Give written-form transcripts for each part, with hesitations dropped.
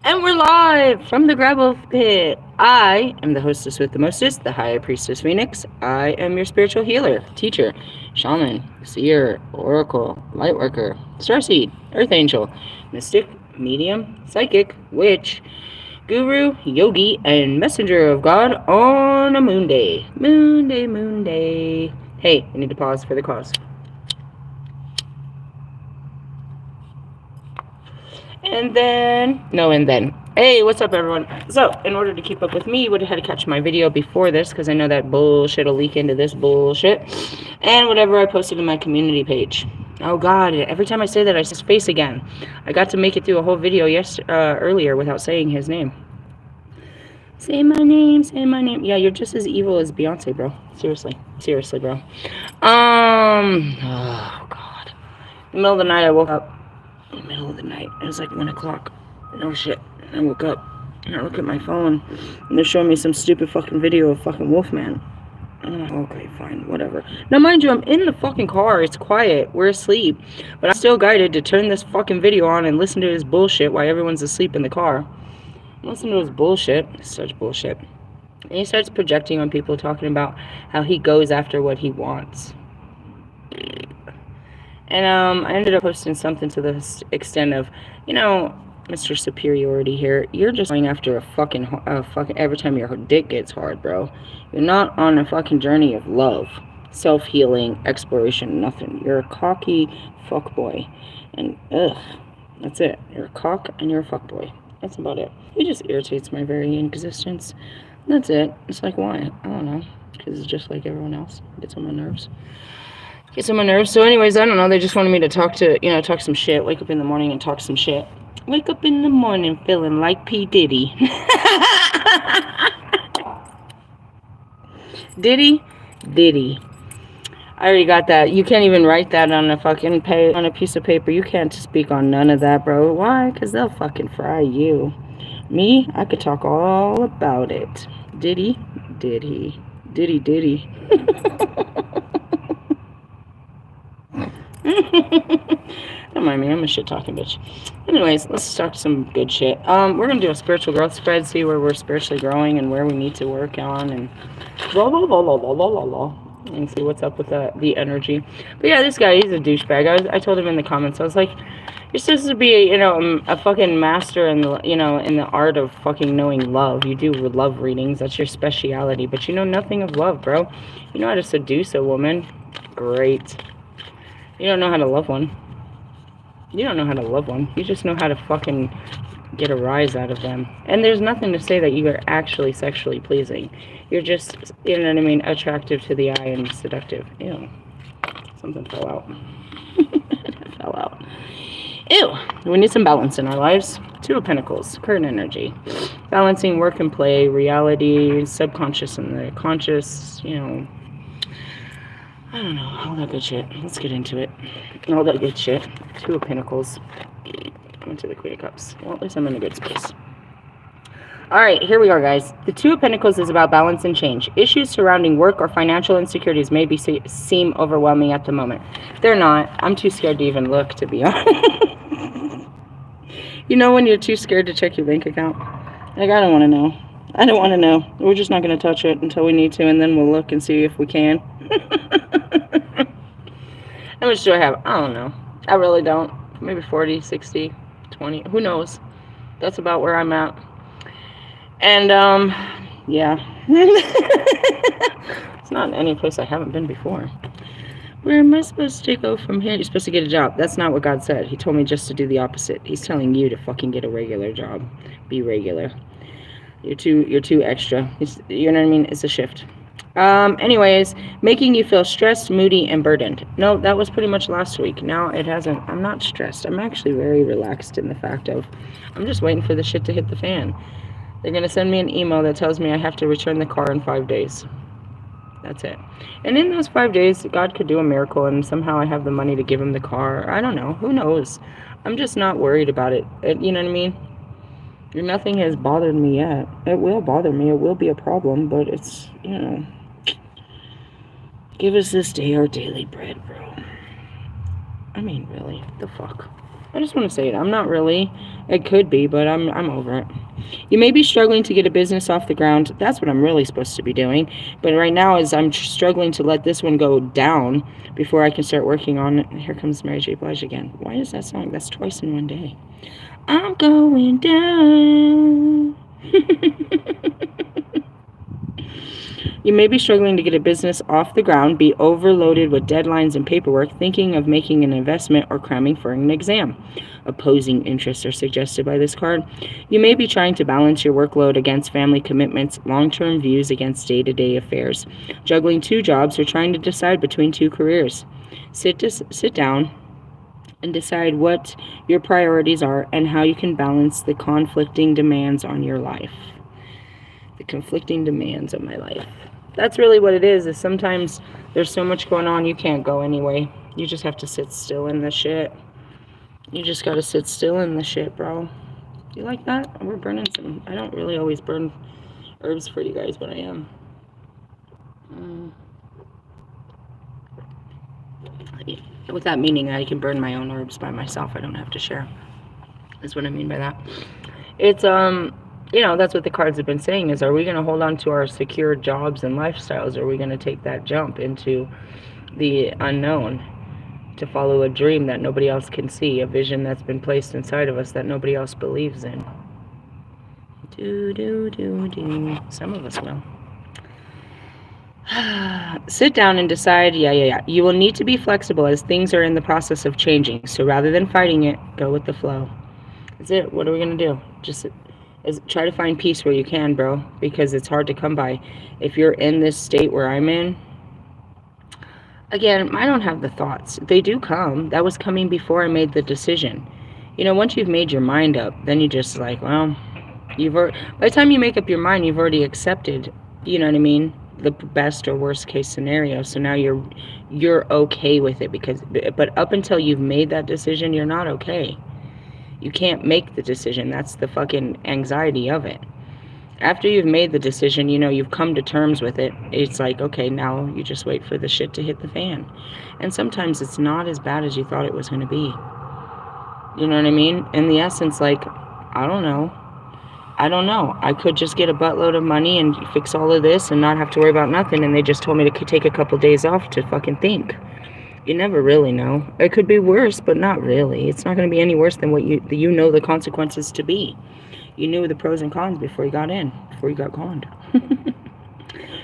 And we're live from the Gravel Pit. I am the hostess with the mostest, the High Priestess Phoenix. I am your spiritual healer, teacher, shaman, seer, oracle, lightworker, starseed, earth angel, mystic, medium, psychic, witch, guru, yogi, and messenger of God on a moon day. Moon day, moon day. Hey, I need to pause for the cause. And then. Hey, what's up, everyone? So, in order to keep up with me, you would have had to catch my video before this, because I know that bullshit will leak into this bullshit. And whatever I posted in my community page. Oh, God, every time I say that, I see his face again. I got to make it through a whole video earlier without saying his name. Say my name, say my name. Yeah, you're just as evil as Beyonce, bro. Seriously, bro. Oh, God. In the middle of the night, I woke up. In the middle of the night. It was like 1 o'clock. No shit. I woke up and I look at my phone and they're showing me some stupid fucking video of fucking Wolfman. Okay, fine, whatever. Now, mind you, I'm in the fucking car. It's quiet. We're asleep. But I'm still guided to turn this fucking video on and listen to his bullshit while everyone's asleep in the car. Listen to his bullshit. Such bullshit. And he starts projecting on people, talking about how he goes after what he wants. And I ended up posting something to the extent of, Mr. Superiority here, you're just going after a fucking every time your dick gets hard, bro. You're not on a fucking journey of love, self-healing, exploration, nothing. You're a cocky fuckboy. And, that's it. You're a cock and you're a fuckboy. That's about it. He just irritates my very existence. That's it. It's like, why? I don't know. Because it's just like everyone else. It gets on my nerves. So anyways, I don't know. They just wanted me to talk some shit. Wake up in the morning and talk some shit. Wake up in the morning feeling like P. Diddy. Diddy. I already got that. You can't even write that on a piece of paper. You can't speak on none of that, bro. Why? Because they'll fucking fry you. Me, I could talk all about it. Diddy. Don't mind me, I'm a shit talking bitch. Anyways, let's talk some good shit. We're gonna do a spiritual growth spread, see where we're spiritually growing and where we need to work on, and and see what's up with the energy. But yeah, this guy, he's a douchebag. I told him in the comments, I was like, you're supposed to be, a fucking master in the, in the art of fucking knowing love. You do love readings, that's your speciality, but you know nothing of love, bro. You know how to seduce a woman. Great. You don't know how to love one. You just know how to fucking get a rise out of them. And there's nothing to say that you are actually sexually pleasing. You're just, attractive to the eye and seductive. Ew. Something fell out. It fell out. Ew. We need some balance in our lives. Two of Pentacles. Current energy. Balancing work and play, reality, subconscious and the conscious, I don't know, all that good shit. Let's get into it. All that good shit. Two of Pentacles. Went to the Queen of Cups. Well, at least I'm in a good space. Alright, here we are, guys. The Two of Pentacles is about balance and change. Issues surrounding work or financial insecurities may seem overwhelming at the moment. They're not. I'm too scared to even look, to be honest. You know when you're too scared to check your bank account? Like, I don't want to know. We're just not going to touch it until we need to, and then we'll look and see if we can. How much do I have? I don't know. I really don't. Maybe 40, 60, 20. Who knows? That's about where I'm at. And, yeah. It's not any place I haven't been before. Where am I supposed to go from here? You're supposed to get a job. That's not what God said. He told me just to do the opposite. He's telling you to fucking get a regular job. Be regular. You're too extra. You know what I mean? It's a shift. Anyways, making you feel stressed, moody, and burdened. No, that was pretty much last week. Now it hasn't. I'm not stressed. I'm actually very relaxed in the fact of I'm just waiting for the shit to hit the fan. They're going to send me an email that tells me I have to return the car in 5 days. That's it. And in those 5 days, God could do a miracle and somehow I have the money to give him the car. I don't know. Who knows? I'm just not worried about it. You know what I mean? Nothing has bothered me yet. It will bother me. It will be a problem, but it's, give us this day our daily bread, bro. I mean, really, the fuck? I just want to say it. I'm not really. It could be, but I'm over it. You may be struggling to get a business off the ground. That's what I'm really supposed to be doing. But right now is I'm struggling to let this one go down before I can start working on it. Here comes Mary J. Blige again. Why is that song? That's twice in one day. I'm going down. You may be struggling to get a business off the ground, be overloaded with deadlines and paperwork, thinking of making an investment or cramming for an exam. Opposing interests are suggested by this card. You may be trying to balance your workload against family commitments, long-term views against day-to-day affairs, juggling two jobs, or trying to decide between two careers. Sit down and decide what your priorities are and how you can balance the conflicting demands on your life. The conflicting demands of my life. That's really what it is sometimes there's so much going on you can't go anyway. You just have to sit still in the shit. You just gotta sit still in the shit, bro. You like that? We're burning some. I don't really always burn herbs for you guys, but I am. With that meaning, I can burn my own herbs by myself. I don't have to share. That's what I mean by that. It's that's what the cards have been saying is, are we going to hold on to our secure jobs and lifestyles? Or are we going to take that jump into the unknown to follow a dream that nobody else can see, a vision that's been placed inside of us that nobody else believes in? Some of us will. Sit down and decide. You will need to be flexible as things are in the process of changing. So rather than fighting it, go with the flow. That's it. What are we going to do? Just try to find peace where you can, bro, because it's hard to come by. If you're in this state where I'm in, again, I don't have the thoughts. They do come. That was coming before I made the decision. Once you've made your mind up, then you just like, well, by the time you make up your mind, you've already accepted, you know what I mean, the best or worst case scenario. So now you're okay with it but up until you've made that decision, you're not okay. You can't make the decision. That's the fucking anxiety of it. After you've made the decision, you've come to terms with it. It's like, okay, now you just wait for the shit to hit the fan. And sometimes it's not as bad as you thought it was going to be. You know what I mean? In the essence, like, I don't know. I could just get a buttload of money and fix all of this and not have to worry about nothing. And they just told me to take a couple days off to fucking think. You never really know. It could be worse, but not really. It's not going to be any worse than what you know the consequences to be. You knew the pros and cons before you got conned.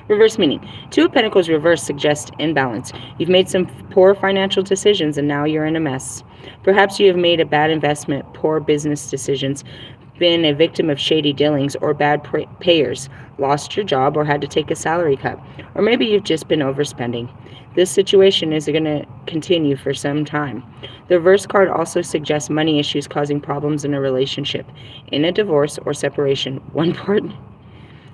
Reverse meaning. Two of Pentacles reverse suggests imbalance. You've made some poor financial decisions and now you're in a mess. Perhaps you have made a bad investment, poor business decisions, been a victim of shady dealings or bad payers, lost your job or had to take a salary cut, or maybe you've just been overspending. This situation is going to continue for some time. The reverse card also suggests money issues causing problems in a relationship, in a divorce or separation.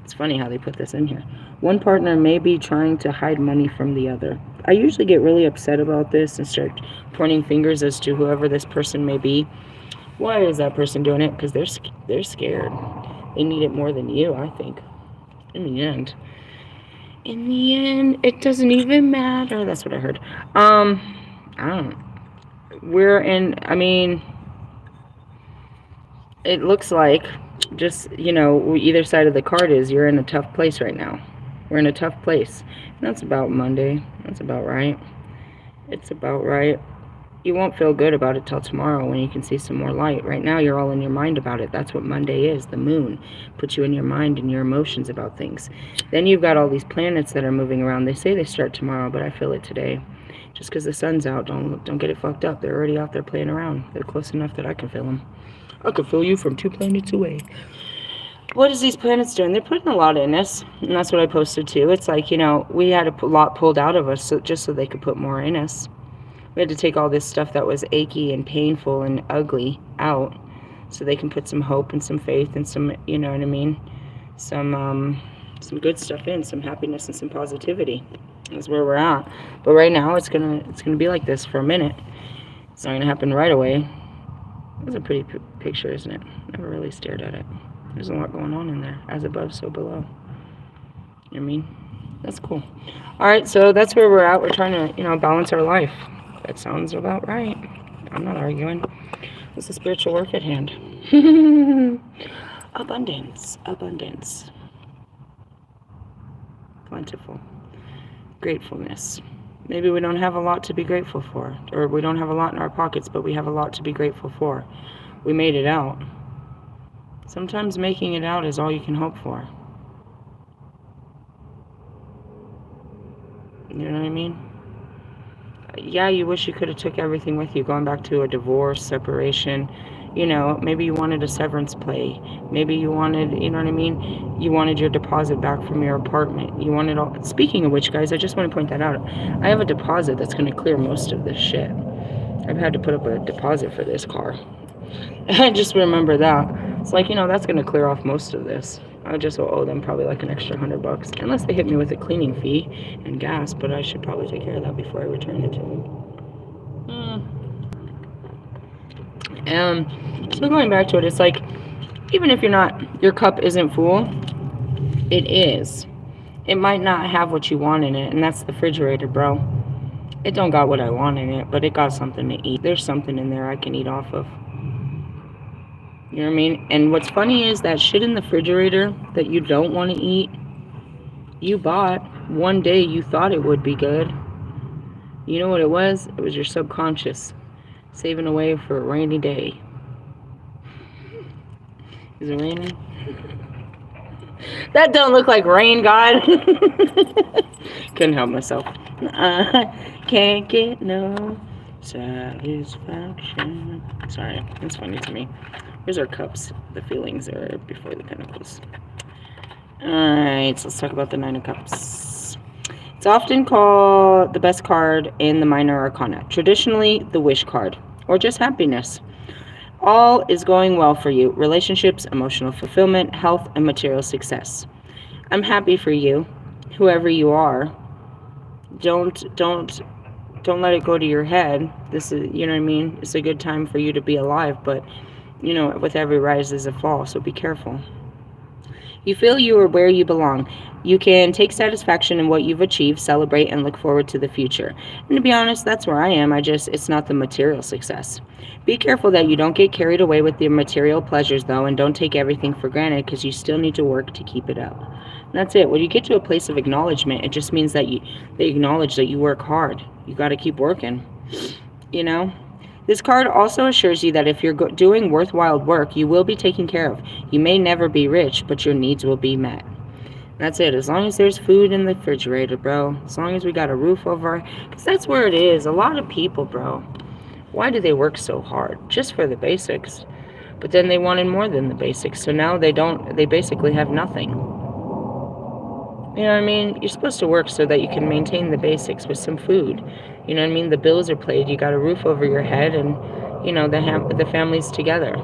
It's funny how they put this in here. One partner may be trying to hide money from the other. I usually get really upset about this and start pointing fingers as to whoever this person may be. Why is that person doing it? Because they're scared. They need it more than you, I think. In the end, it doesn't even matter. That's what I heard. I don't. It looks like just, either side of the card is you're in a tough place right now. We're in a tough place. And that's about Monday. That's about right. It's about right. You won't feel good about it till tomorrow when you can see some more light. Right now, you're all in your mind about it. That's what Monday is. The moon puts you in your mind and your emotions about things. Then you've got all these planets that are moving around. They say they start tomorrow, but I feel it today. Just because the sun's out, don't get it fucked up. They're already out there playing around. They're close enough that I can feel them. I can feel you from 2 planets away. What is these planets doing? They're putting a lot in us, and that's what I posted too. It's like, we had a lot pulled out of us just so they could put more in us. We had to take all this stuff that was achy and painful and ugly out so they can put some hope and some faith and some, you know what I mean, some good stuff in, some happiness and some positivity. That's where we're at. But right now it's gonna be like this for a minute. It's not gonna happen right away. That's a pretty picture, isn't it? Never really stared at it. There's a lot going on in there. As above, so below. You know what I mean? That's cool. All right, so that's where we're at. We're trying to, balance our life. That sounds about right. I'm not arguing. It's a spiritual work at hand. Abundance, abundance. Plentiful. Gratefulness. Maybe we don't have a lot to be grateful for, or we don't have a lot in our pockets, but we have a lot to be grateful for. We made it out. Sometimes making it out is all you can hope for. You know what I mean? Yeah, you wish you could have took everything with you, going back to a divorce, separation. You know, maybe you wanted a severance pay. Maybe you wanted, you know what I mean? You wanted your deposit back from your apartment. You wanted all... Speaking of which, guys, I just want to point that out. I have a deposit that's going to clear most of this shit. I've had to put up a deposit for this car. I just remember that. It's like, you know, that's going to clear off most of this. I just will owe them probably like an extra $100. Unless they hit me with a cleaning fee and gas, but I should probably take care of that before I return it to them. So going back to it, it's like, even if your cup isn't full, it is. It might not have what you want in it, and that's the refrigerator, bro. It don't got what I want in it, but it got something to eat. There's something in there I can eat off of. You know what I mean? And what's funny is that shit in the refrigerator that you don't want to eat, you bought. One day you thought it would be good. You know what it was? It was your subconscious saving away for a rainy day. Is it raining? That don't look like rain, God. Couldn't help myself. Can't get no satisfaction. Sorry, it's funny to me. Here's our cups. The feelings are before the pentacles. Alright, so let's talk about the Nine of Cups. It's often called the best card in the Minor Arcana. Traditionally, the Wish card, or just happiness. All is going well for you. Relationships, emotional fulfillment, health, and material success. I'm happy for you, whoever you are. Don't let it go to your head. This is, you know what I mean? It's a good time for you to be alive, but you know, with every rise is a fall, so be careful. You feel you are where you belong. You can take satisfaction in what you've achieved, celebrate, and look forward to the future. And to be honest, that's where I am. It's not the material success. Be careful that you don't get carried away with the material pleasures, though, and don't take everything for granted, because you still need to work to keep it up. And that's it. When you get to a place of acknowledgement, it just means that they acknowledge that you work hard. You got to keep working, you know? This card also assures you that if you're doing worthwhile work, you will be taken care of. You may never be rich, but your needs will be met. That's it. As long as there's food in the refrigerator, bro. As long as we got a roof over our... Because that's where it is. A lot of people, bro. Why do they work so hard? Just for the basics. But then they wanted more than the basics. So now they basically have nothing. You know what I mean? You're supposed to work so that you can maintain the basics with some food. You know what I mean? The bills are paid. You got a roof over your head, and you know the family's together.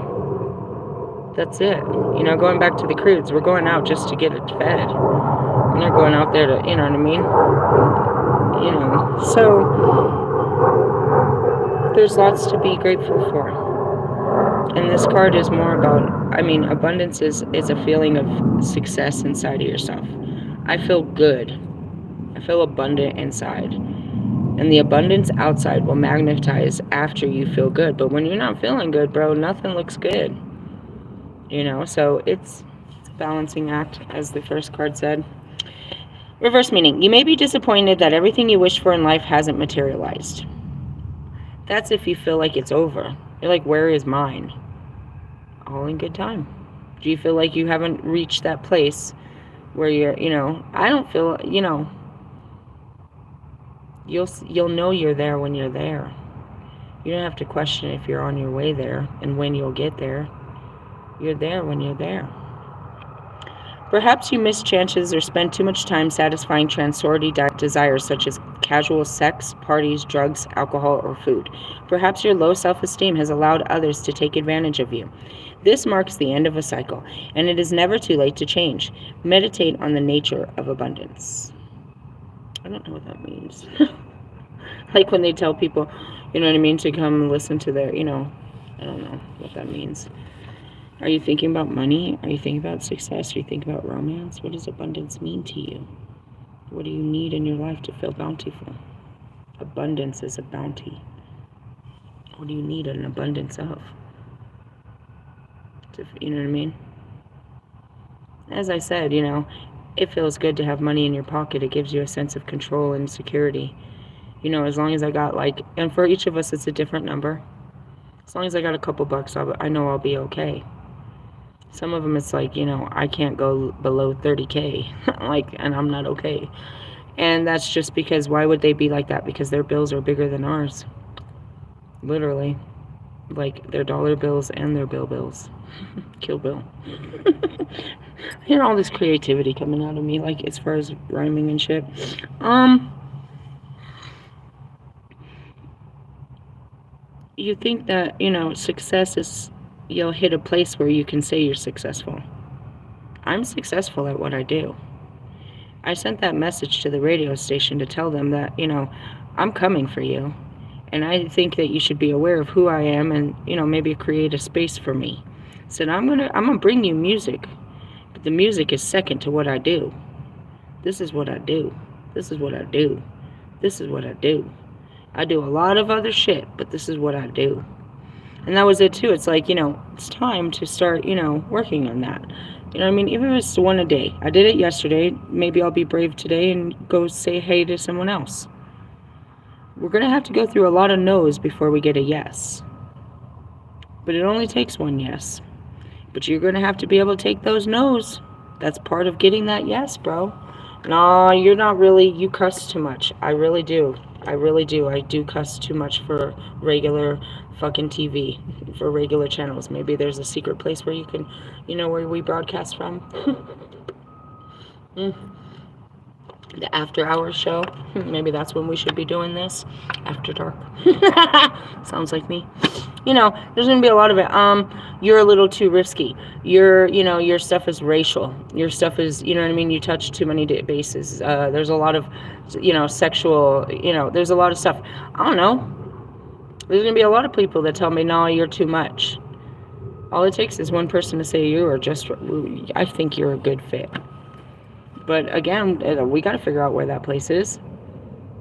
That's it. You know, going back to the crudes, we're going out just to get it fed. We're not going out there to, you know what I mean? You know, so there's lots to be grateful for. And this card is more about, I mean, abundance is a feeling of success inside of yourself. I feel good. I feel abundant inside. And the abundance outside will magnetize after you feel good. But when you're not feeling good, bro, nothing looks good. You know, so it's a balancing act, as the first card said. Reverse meaning. You may be disappointed that everything you wished for in life hasn't materialized. That's if you feel like it's over. You're like, where is mine? All in good time. Do you feel like you haven't reached that place where you're, you know, I don't feel, you know, you'll know you're there when you're there. You don't have to question if you're on your way there and when you'll get there. You're there when you're there. Perhaps you miss chances or spend too much time satisfying transitory desires such as casual sex, parties, drugs, alcohol, or food. Perhaps your low self-esteem has allowed others to take advantage of you. This marks the end of a cycle, and it is never too late to change. Meditate on the nature of abundance. I don't know what that means. Like when they tell people, you know what I mean, to come listen to their, you know, I don't know what that means. Are you thinking about money? Are you thinking about success? Are you thinking about romance? What does abundance mean to you? What do you need in your life to feel bountiful? Abundance is a bounty. What do you need an abundance of? You know what I mean? As I said, you know, it feels good to have money in your pocket. It gives you a sense of control and security. You know, as long as I got like, and for each of us, it's a different number. As long as I got a couple bucks, I know I'll be okay. Some of them, it's like, you know, I can't go below 30K, like, and I'm not okay. And that's just because, why would they be like that? Because their bills are bigger than ours. Literally. Like, their dollar bills and their bills. Kill Bill. I hear all this creativity coming out of me, like, as far as rhyming and shit. You think that, you know, success is, you'll hit a place where you can say you're successful. I'm successful at what I do. I sent that message to the radio station to tell them that, you know, I'm coming for you. And I think that you should be aware of who I am and, you know, maybe create a space for me. I said, I'm gonna bring you music. But the music is second to what I do. This is what I do. This is what I do. This is what I do. I do a lot of other shit, but this is what I do. And that was it too. It's like, you know, it's time to start, you know, working on that. You know what I mean? Even if it's one a day. I did it yesterday. Maybe I'll be brave today and go say hey to someone else. We're going to have to go through a lot of no's before we get a yes. But it only takes one yes. But you're going to have to be able to take those no's. That's part of getting that yes, bro. No, you're not really. You cuss too much. I really do. I really do. I do cuss too much for regular fucking TV, for regular channels. Maybe there's a secret place where you can, you know, where we broadcast from. The after hours show. Maybe that's when we should be doing this. After dark. Sounds like me. You know, there's going to be a lot of it. You're a little too risky. You know, your stuff is racial. Your stuff is, you know what I mean? You touch too many bases. There's a lot of, you know, sexual, you know, there's a lot of stuff. I don't know. There's going to be a lot of people that tell me, no, you're too much. All it takes is one person to say you are just, I think you're a good fit. But again, we got to figure out where that place is.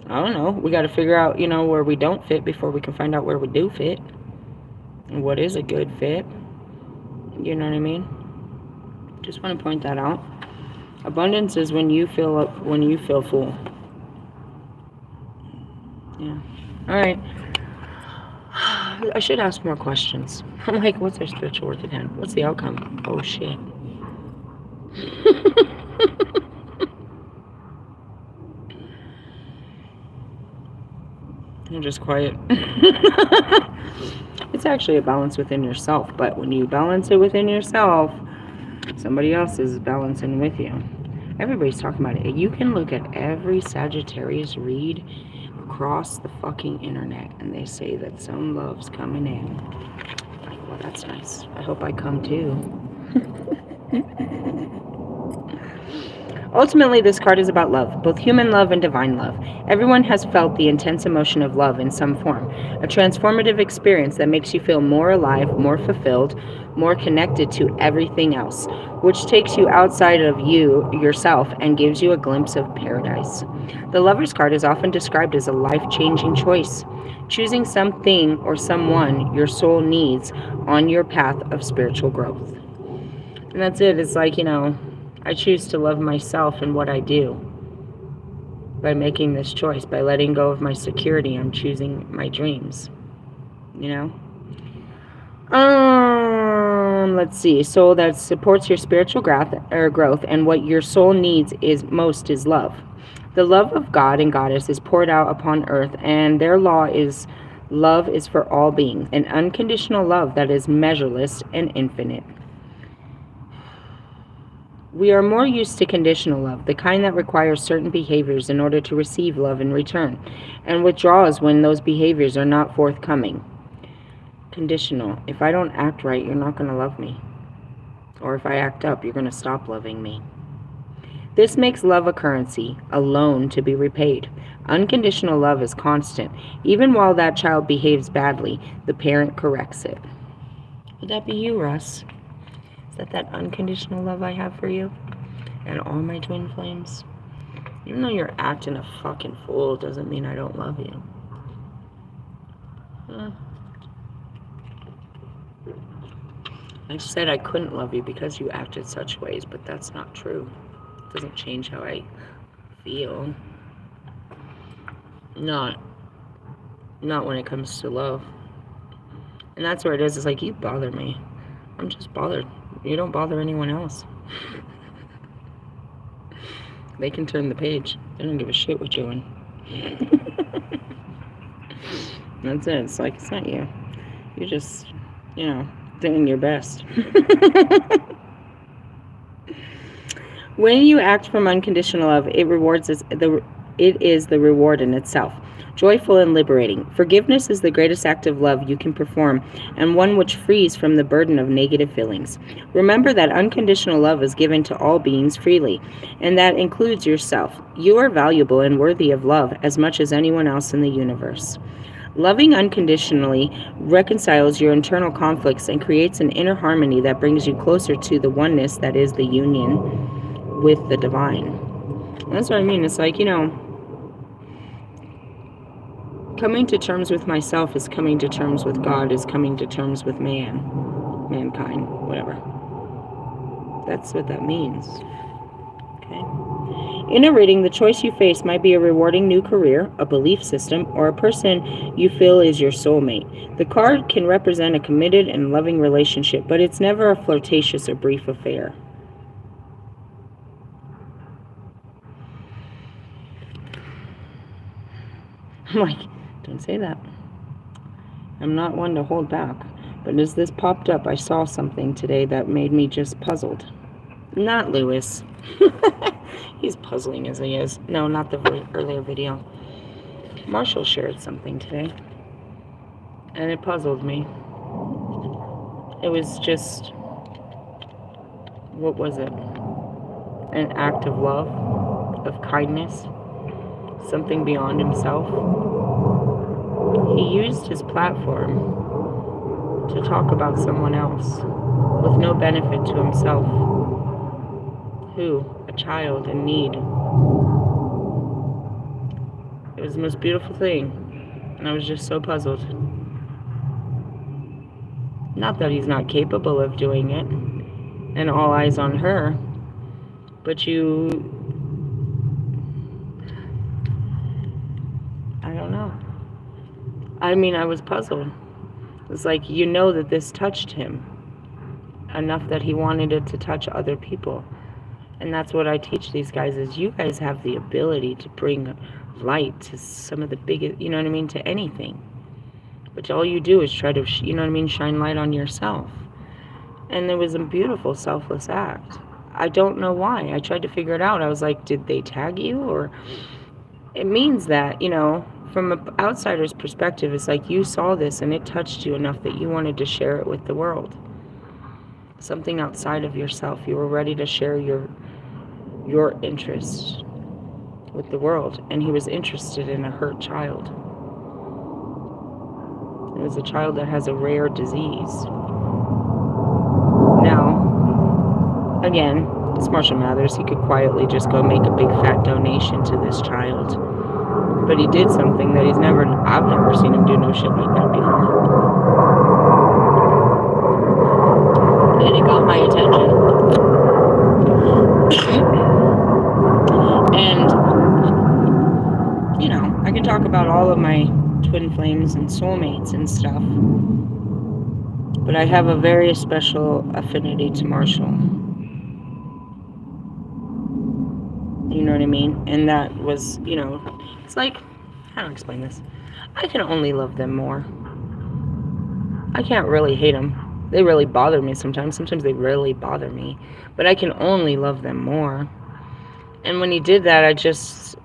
I don't know. We got to figure out, you know, where we don't fit before we can find out where we do fit. And what is a good fit. You know what I mean? Just want to point that out. Abundance is when you feel full. Yeah. All right. I should ask more questions. I'm like, what's our spiritual work at hand? What's the outcome? Oh, shit. You're just quiet. It's actually a balance within yourself, but when you balance it within yourself, somebody else is balancing with you. Everybody's talking about it. You can look at every Sagittarius read across the fucking internet, and they say that some love's coming in. Like, well, that's nice. I hope I come too. Ultimately, this card is about love, both human love and divine love. Everyone has felt the intense emotion of love in some form, a transformative experience that makes you feel more alive, more fulfilled, more connected to everything else, which takes you outside of yourself, and gives you a glimpse of paradise. The Lover's card is often described as a life-changing choice, choosing something or someone your soul needs on your path of spiritual growth. And that's it. It's like, you know, I choose to love myself and what I do. By making this choice, by letting go of my security, I'm choosing my dreams. You know? Let's see. Soul that supports your spiritual growth, and what your soul needs is love. The love of God and Goddess is poured out upon earth, and their law is love is for all beings, an unconditional love that is measureless and infinite. We are more used to conditional love, the kind that requires certain behaviors in order to receive love in return, and withdraws when those behaviors are not forthcoming. Conditional. If I don't act right, you're not going to love me. Or if I act up, you're going to stop loving me. This makes love a currency, a loan to be repaid. Unconditional love is constant. Even while that child behaves badly, the parent corrects it. Would that be you, Russ? Is that unconditional love I have for you? And all my twin flames? Even though you're acting a fucking fool, doesn't mean I don't love you. I said I couldn't love you because you acted such ways, but that's not true. It doesn't change how I feel. Not when it comes to love. And that's where it is. It's like, you bother me. I'm just bothered. You don't bother anyone else. They can turn the page. They don't give a shit what you're doing. That's it. It's like, it's not you. You're just, doing your best. When you act from unconditional love, it is the reward in itself. Joyful and liberating. Forgiveness is the greatest act of love you can perform, and one which frees from the burden of negative feelings. Remember that unconditional love is given to all beings freely, and that includes yourself. You are valuable and worthy of love as much as anyone else in the universe. Loving unconditionally reconciles your internal conflicts and creates an inner harmony that brings you closer to the oneness that is the union with the divine. That's what I mean. It's like, coming to terms with myself is coming to terms with God, is coming to terms with mankind, whatever. That's what that means. Okay. In a reading, the choice you face might be a rewarding new career, a belief system, or a person you feel is your soulmate. The card can represent a committed and loving relationship, but it's never a flirtatious or brief affair. I'm like, don't say that. I'm not one to hold back. But as this popped up, I saw something today that made me just puzzled. Not Lewis. He's puzzling as he is. No, not the earlier video. Marshall shared something today, and it puzzled me. It was just, what was it? An act of love, of kindness, something beyond himself. He used his platform to talk about someone else with no benefit to himself. Who? A child in need. It was the most beautiful thing, and I was just so puzzled. Not that he's not capable of doing it, and all eyes on her, but I don't know. I mean, I was puzzled. It's like, that this touched him enough that he wanted it to touch other people. And that's what I teach these guys, is you guys have the ability to bring light to some of the biggest, to anything. But all you do is try to, shine light on yourself. And it was a beautiful, selfless act. I don't know why. I tried to figure it out. I was like, did they tag you? Or it means that, from an outsider's perspective, it's like you saw this and it touched you enough that you wanted to share it with the world. Something outside of yourself. You were ready to share your interest with the world. And he was interested in a hurt child. It was a child that has a rare disease. Now, again, it's Marshall Mathers. He could quietly just go make a big fat donation to this child. But he did something that I've never seen him do no shit like that before. And it got my attention. And, I can talk about all of my twin flames and soulmates and stuff. But I have a very special affinity to Marshall. You know what I mean? And that was, it's like, how do I explain this? I can only love them more. I can't really hate them. They really bother me sometimes. Sometimes they really bother me. But I can only love them more. And when he did that, I just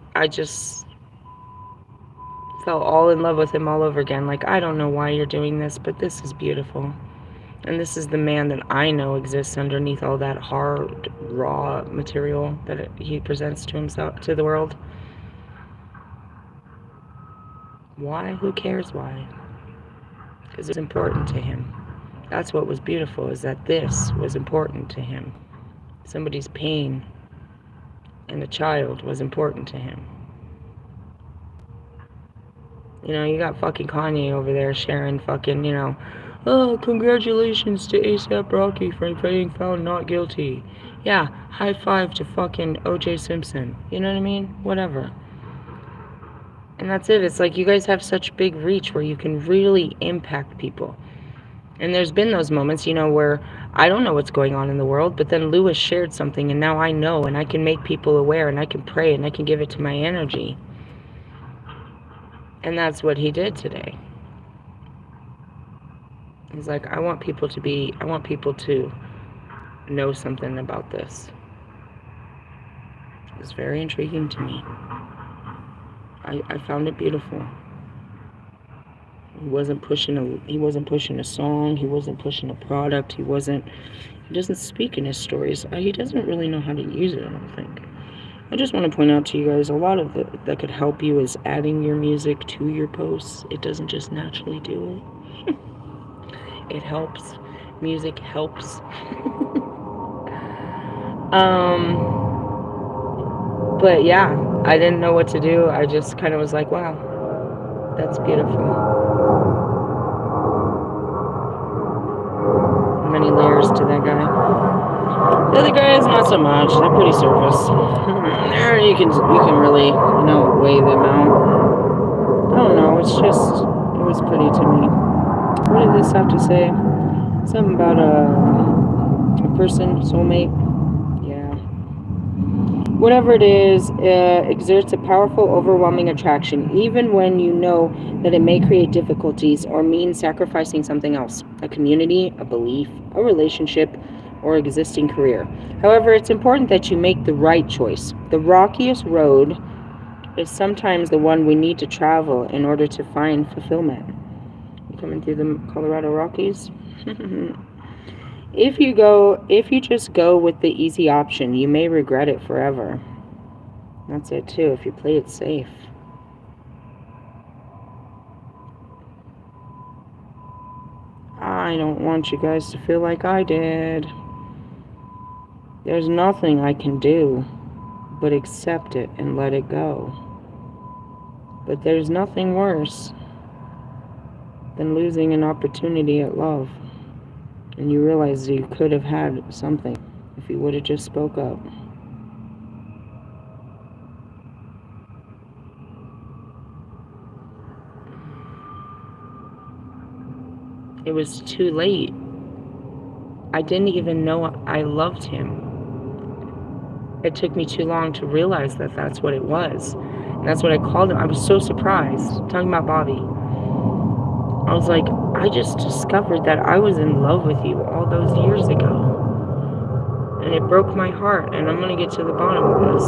fell all in love with him all over again. Like, I don't know why you're doing this, but this is beautiful. And this is the man that I know exists underneath all that hard, raw material that he presents to himself, to the world. Why? Who cares why? Because it's important to him. That's what was beautiful, is that this was important to him. Somebody's pain and a child was important to him. You got fucking Kanye over there sharing fucking, Oh, congratulations to ASAP Rocky for being found not guilty. Yeah, high five to fucking OJ Simpson. You know what I mean? Whatever. And that's it. It's like you guys have such big reach where you can really impact people. And there's been those moments, you know, where I don't know what's going on in the world, but then Lewis shared something and now I know and I can make people aware and I can pray and I can give it to my energy. And that's what he did today. He's like, I want people to know something about this. It's very intriguing to me. I found it beautiful. He wasn't pushing a song, he wasn't pushing a product, he doesn't speak in his stories. He doesn't really know how to use it, I don't think. I just want to point out to you guys, a lot of that could help you is adding your music to your posts. It doesn't just naturally do it. It helps. Music helps. But yeah, I didn't know what to do. I just kind of was like, wow, that's beautiful. Many layers to that guy. The other guys, not so much. They're pretty surface. There, you can really, weigh them out. I don't know. It was pretty to me. What did this have to say? Something about a person, soulmate. Yeah. Whatever it is, exerts a powerful, overwhelming attraction, even when you know that it may create difficulties or mean sacrificing something else, a community, a belief, a relationship, or existing career. However, it's important that you make the right choice. The rockiest road is sometimes the one we need to travel in order to find fulfillment. You coming through the Colorado Rockies? If you just go with the easy option, you may regret it forever. That's it too, if you play it safe. I don't want you guys to feel like I did. There's nothing I can do but accept it and let it go. But there's nothing worse than losing an opportunity at love. And you realize you could have had something if you would have just spoke up. It was too late. I didn't even know I loved him. It took me too long to realize that that's what it was. And that's what I called him. I was so surprised. Talking about Bobby. I was like, I just discovered that I was in love with you all those years ago. And it broke my heart. And I'm going to get to the bottom of this.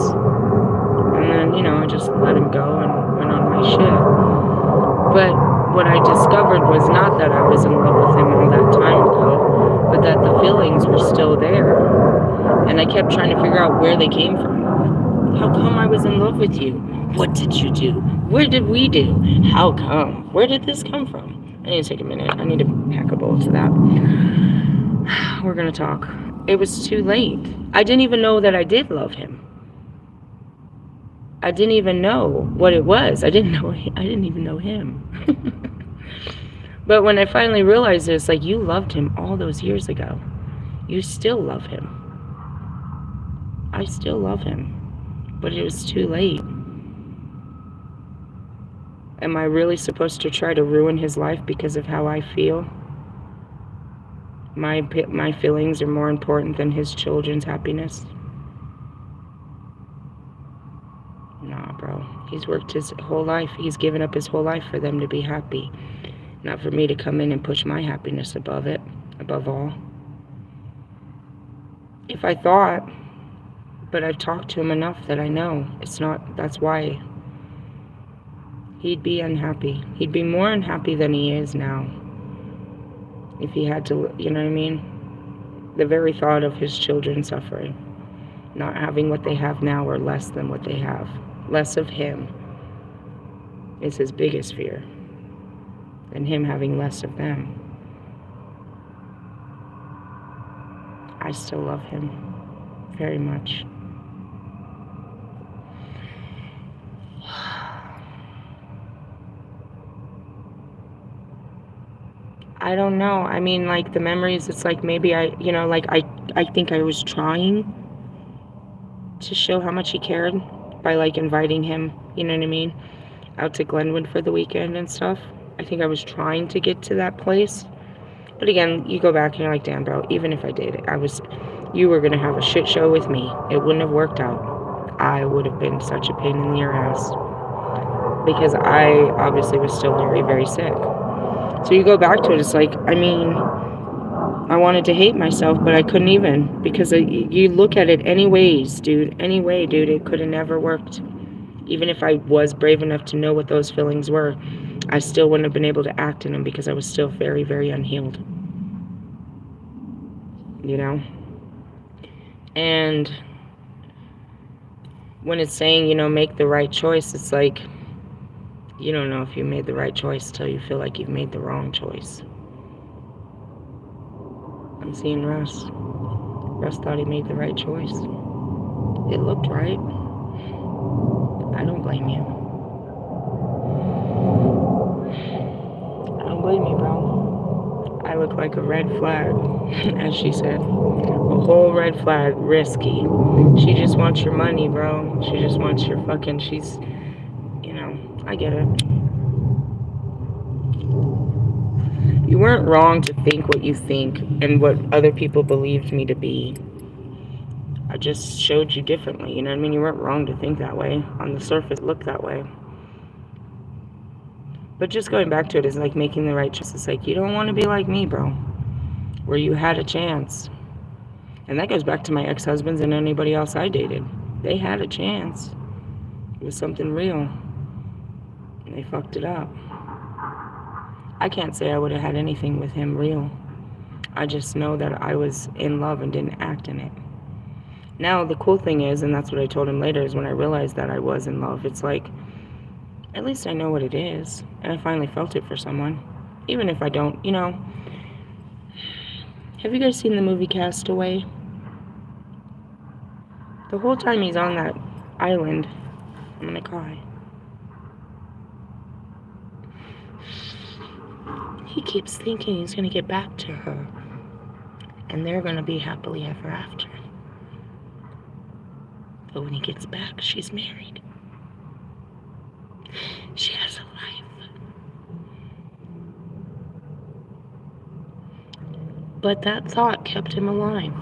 And then, I just let him go and went on my shit. But what I discovered was not that I was in love with him all that time ago, but that the feelings were still there. And I kept trying to figure out where they came from. How come I was in love with you? What did you do? Where did we do? How come? Where did this come from? I need to take a minute. I need to pack a bowl to that. We're going to talk. It was too late. I didn't even know that I did love him. I didn't even know what it was. I didn't even know him. But when I finally realized this, like, you loved him all those years ago. You still love him. I still love him. But it was too late. Am I really supposed to try to ruin his life because of how I feel? My feelings are more important than his children's happiness? Nah, bro. He's worked his whole life. He's given up his whole life for them to be happy. Not for me to come in and push my happiness above all. If I thought, but I've talked to him enough that I know it's not, that's why he'd be unhappy. He'd be more unhappy than he is now. If he had to, you know what I mean? The very thought of his children suffering, not having what they have now or less than what they have, less of him, is his biggest fear. And him having less of them. I still love him very much. I don't know. I mean, like, the memories, it's like maybe I, you know, like, I think I was trying to show how much he cared by, like, inviting him, you know what I mean, out to Glenwood for the weekend and stuff. I think I was trying to get to that place. But again, you go back and you're like, damn, bro, even if I did, you were going to have a shit show with me. It wouldn't have worked out. I would have been such a pain in your ass. Because I obviously was still very, very sick. So you go back to it, it's like, I mean, I wanted to hate myself, but I couldn't even. Because you look at it anyways, dude. Anyway, dude, it could have never worked. Even if I was brave enough to know what those feelings were, I still wouldn't have been able to act in them because I was still very, very unhealed. You know? And when it's saying, you know, make the right choice, it's like, you don't know if you made the right choice till you feel like you've made the wrong choice. I'm seeing Russ. Russ thought he made the right choice. It looked right. I don't blame you. I don't blame you, bro. I look like a red flag, as she said. A whole red flag, risky. She just wants your money, bro. She just wants your fucking, she's, you know, I get it. You weren't wrong to think what you think and what other people believed me to be. I just showed you differently, you know what I mean? You weren't wrong to think that way. On the surface, it looked that way. But just going back to it is like making the right choice. It's like, you don't want to be like me, bro, where you had a chance. And that goes back to my ex-husbands and anybody else I dated. They had a chance. It was something real. And they fucked it up. I can't say I would have had anything with him real. I just know that I was in love and didn't act in it. Now, the cool thing is, and that's what I told him later, is when I realized that I was in love, it's like, at least I know what it is. And I finally felt it for someone. Even if I don't, you know. Have you guys seen the movie Castaway? The whole time he's on that island, I'm gonna cry. He keeps thinking he's gonna get back to her. And they're gonna be happily ever after. But when he gets back, she's married. She has a life. But that thought kept him alive.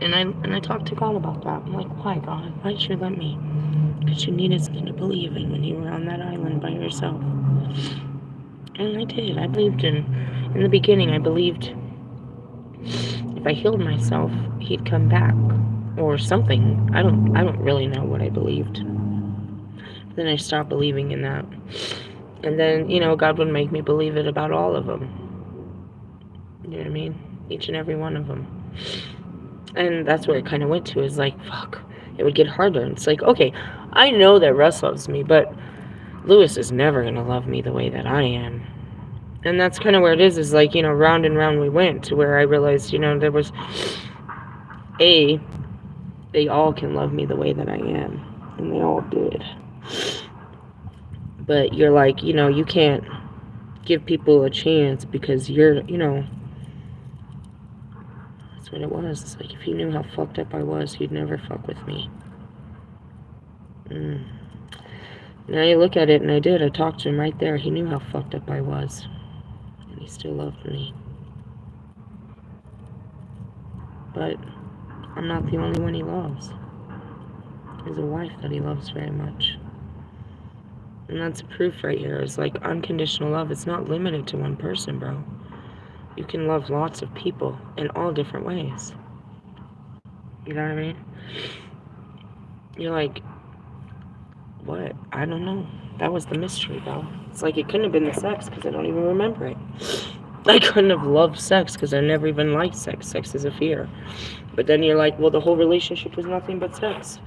And I talked to God about that. I'm like, why, God? Why did you let me? Because you needed something to believe in when you were on that island by yourself. And I did. I believed in the beginning, I believed if I healed myself, he'd come back. Or something. I don't really know what I believed. Then I stopped believing in that. And then, you know, God would make me believe it about all of them. You know what I mean? Each and every one of them. And that's where it kind of went to, is like, fuck. It would get harder. And it's like, okay, I know that Russ loves me, but Lewis is never going to love me the way that I am. And that's kind of where it is like, you know, round and round we went to where I realized, you know, there was, they all can love me the way that I am. And they all did. But you're like, you know, you can't give people a chance because you're, you know, that's what it was. It's like, if he knew how fucked up I was, he'd never fuck with me. Now you look at it, and I did. I talked to him right there. He knew how fucked up I was. And he still loved me. But I'm not the only one he loves. There's a wife that he loves very much. And that's proof right here. It's like unconditional love. It's not limited to one person, bro. You can love lots of people in all different ways. You know what I mean? You're like, what? I don't know. That was the mystery, bro. It's like it couldn't have been the sex because I don't even remember it. I couldn't have loved sex because I never even liked sex. Sex is a fear. But then you're like, well, the whole relationship was nothing but sex.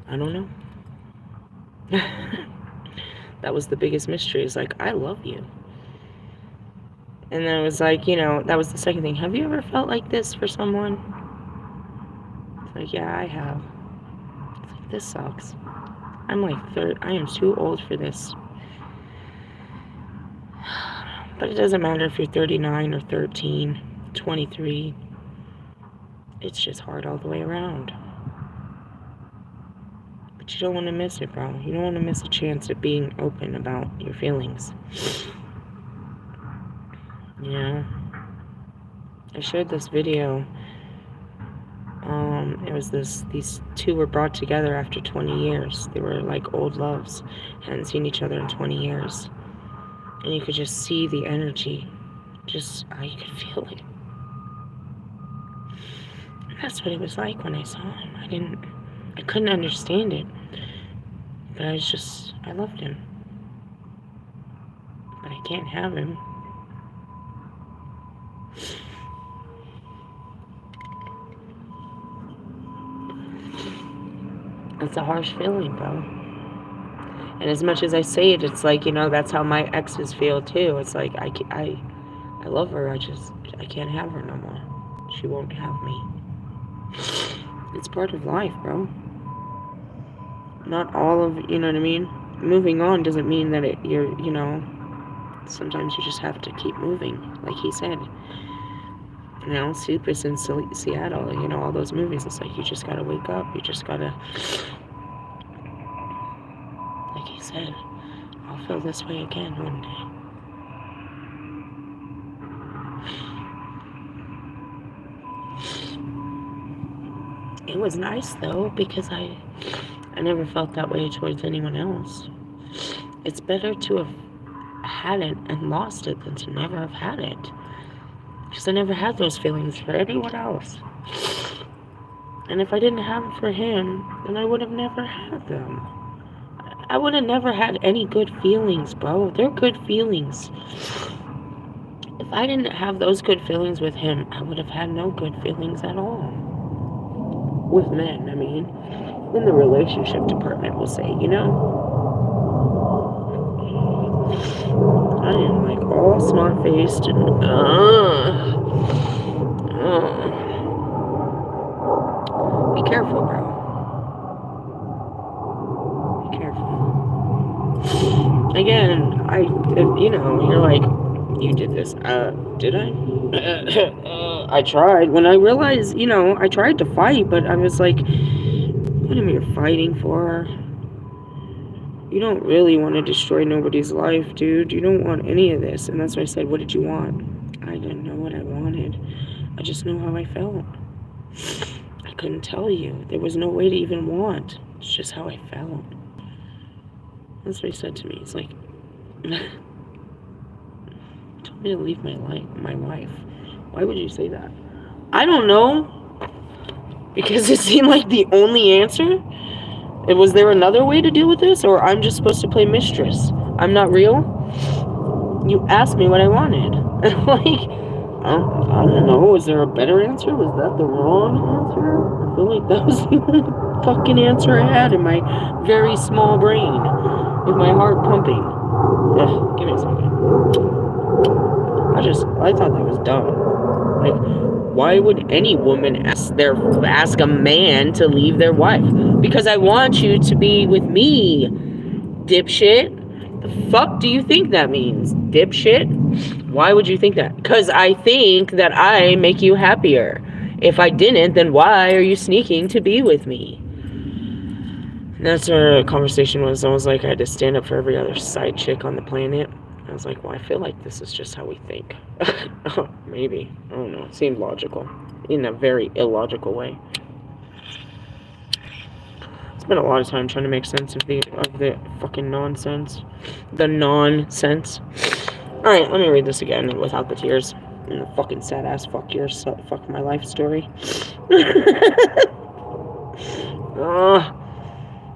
I don't know. That was the biggest mystery. It's like, I love you. And then it was like, you know, that was the second thing. Have you ever felt like this for someone? It's like, yeah, I have. It's like, this sucks. I'm like I am too old for this. But it doesn't matter if you're 39 or 13, 23. It's just hard all the way around. But you don't want to miss it, bro. You don't want to miss a chance at being open about your feelings. You know? I shared this video. It was these two were brought together after 20 years. They were like old loves. Hadn't seen each other in 20 years. And you could just see the energy. Just, you could feel it. And that's what it was like when I saw him. I couldn't understand it. But I loved him. But I can't have him. It's a harsh feeling, bro. And as much as I say it, it's like, you know, that's how my exes feel too. It's like, I love her. I can't have her no more. She won't have me. It's part of life, bro. Not all of, you know what I mean? Moving on doesn't mean that you know, sometimes you just have to keep moving, like he said. You know, Sleepless in Seattle, you know, all those movies. It's like, you just gotta wake up. You just gotta, like he said, I'll feel this way again one day. It was nice, though, because I never felt that way towards anyone else. It's better to have had it and lost it than to never have had it. Because I never had those feelings for anyone else. And if I didn't have them for him, then I would have never had them. I would have never had any good feelings, bro. They're good feelings. If I didn't have those good feelings with him, I would have had no good feelings at all. With men, I mean. In the relationship department, we'll say, you know? I am like all smart-faced and be careful, bro. Be careful. Again, you know, you're like, you did this. Did I? I tried. When I realized, you know, I tried to fight, but I was like, what am you fighting for? You don't really want to destroy nobody's life, dude. You don't want any of this. And that's why I said, what did you want? I didn't know what I wanted. I just know how I felt. I couldn't tell you. There was no way to even want. It's just how I felt. That's what he said to me. It's like, he told me to leave my wife. Why would you say that? I don't know. Because it seemed like the only answer. Was there another way to deal with this? Or I'm just supposed to play mistress? I'm not real? You asked me what I wanted. Like, I don't know. Is there a better answer? Was that the wrong answer? I feel like that was the only fucking answer I had in my very small brain. With my heart pumping. Ugh, give me a second. I thought that was dumb. Like, why would any woman ask a man to leave their wife? Because I want you to be with me, dipshit. The fuck do you think that means, dipshit? Why would you think that? Because I think that I make you happier. If I didn't, then why are you sneaking to be with me? And that's where the conversation was. I was like, I had to stand up for every other side chick on the planet. I was like, well, I feel like this is just how we think. Maybe. I don't know. It seemed logical. In a very illogical way. Spent a lot of time trying to make sense of the fucking nonsense. The nonsense. Alright, let me read this again without the tears. And the fucking sad ass fuck my life story.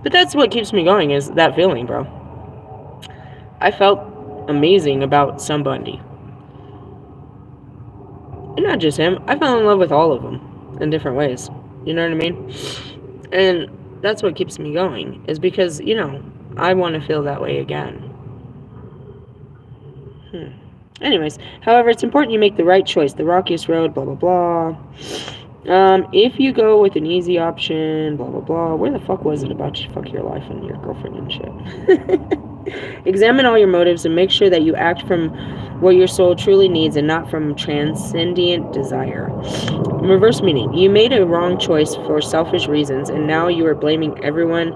But that's what keeps me going, is that feeling, bro. I felt amazing about somebody. And not just him. I fell in love with all of them in different ways. You know what I mean? And that's what keeps me going, is because, you know, I want to feel that way again. Anyways, however, it's important you make the right choice. The rockiest road, blah, blah, blah. If you go with an easy option, blah, blah, blah. Where the fuck was it about fuck your life and your girlfriend and shit? Examine all your motives and make sure that you act from what your soul truly needs and not from transcendent desire. Reverse meaning. You made a wrong choice for selfish reasons, and now you are blaming everyone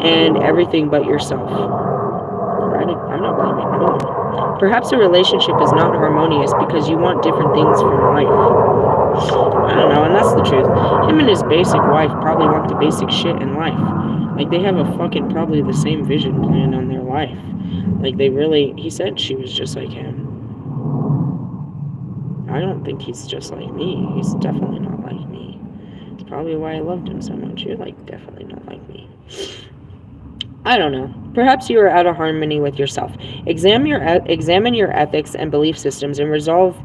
and everything but yourself. I'm not blaming no one. Perhaps a relationship is not harmonious because you want different things from life. I don't know, and that's the truth. Him and his basic wife probably want the basic shit in life. Like, they have a fucking probably the same vision plan on their life. Like, they really, he said she was just like him. I don't think he's just like me. He's definitely not like me. It's probably why I loved him so much. You're, like, definitely not like me. I don't know. Perhaps you are out of harmony with yourself. Examine your ethics and belief systems and resolve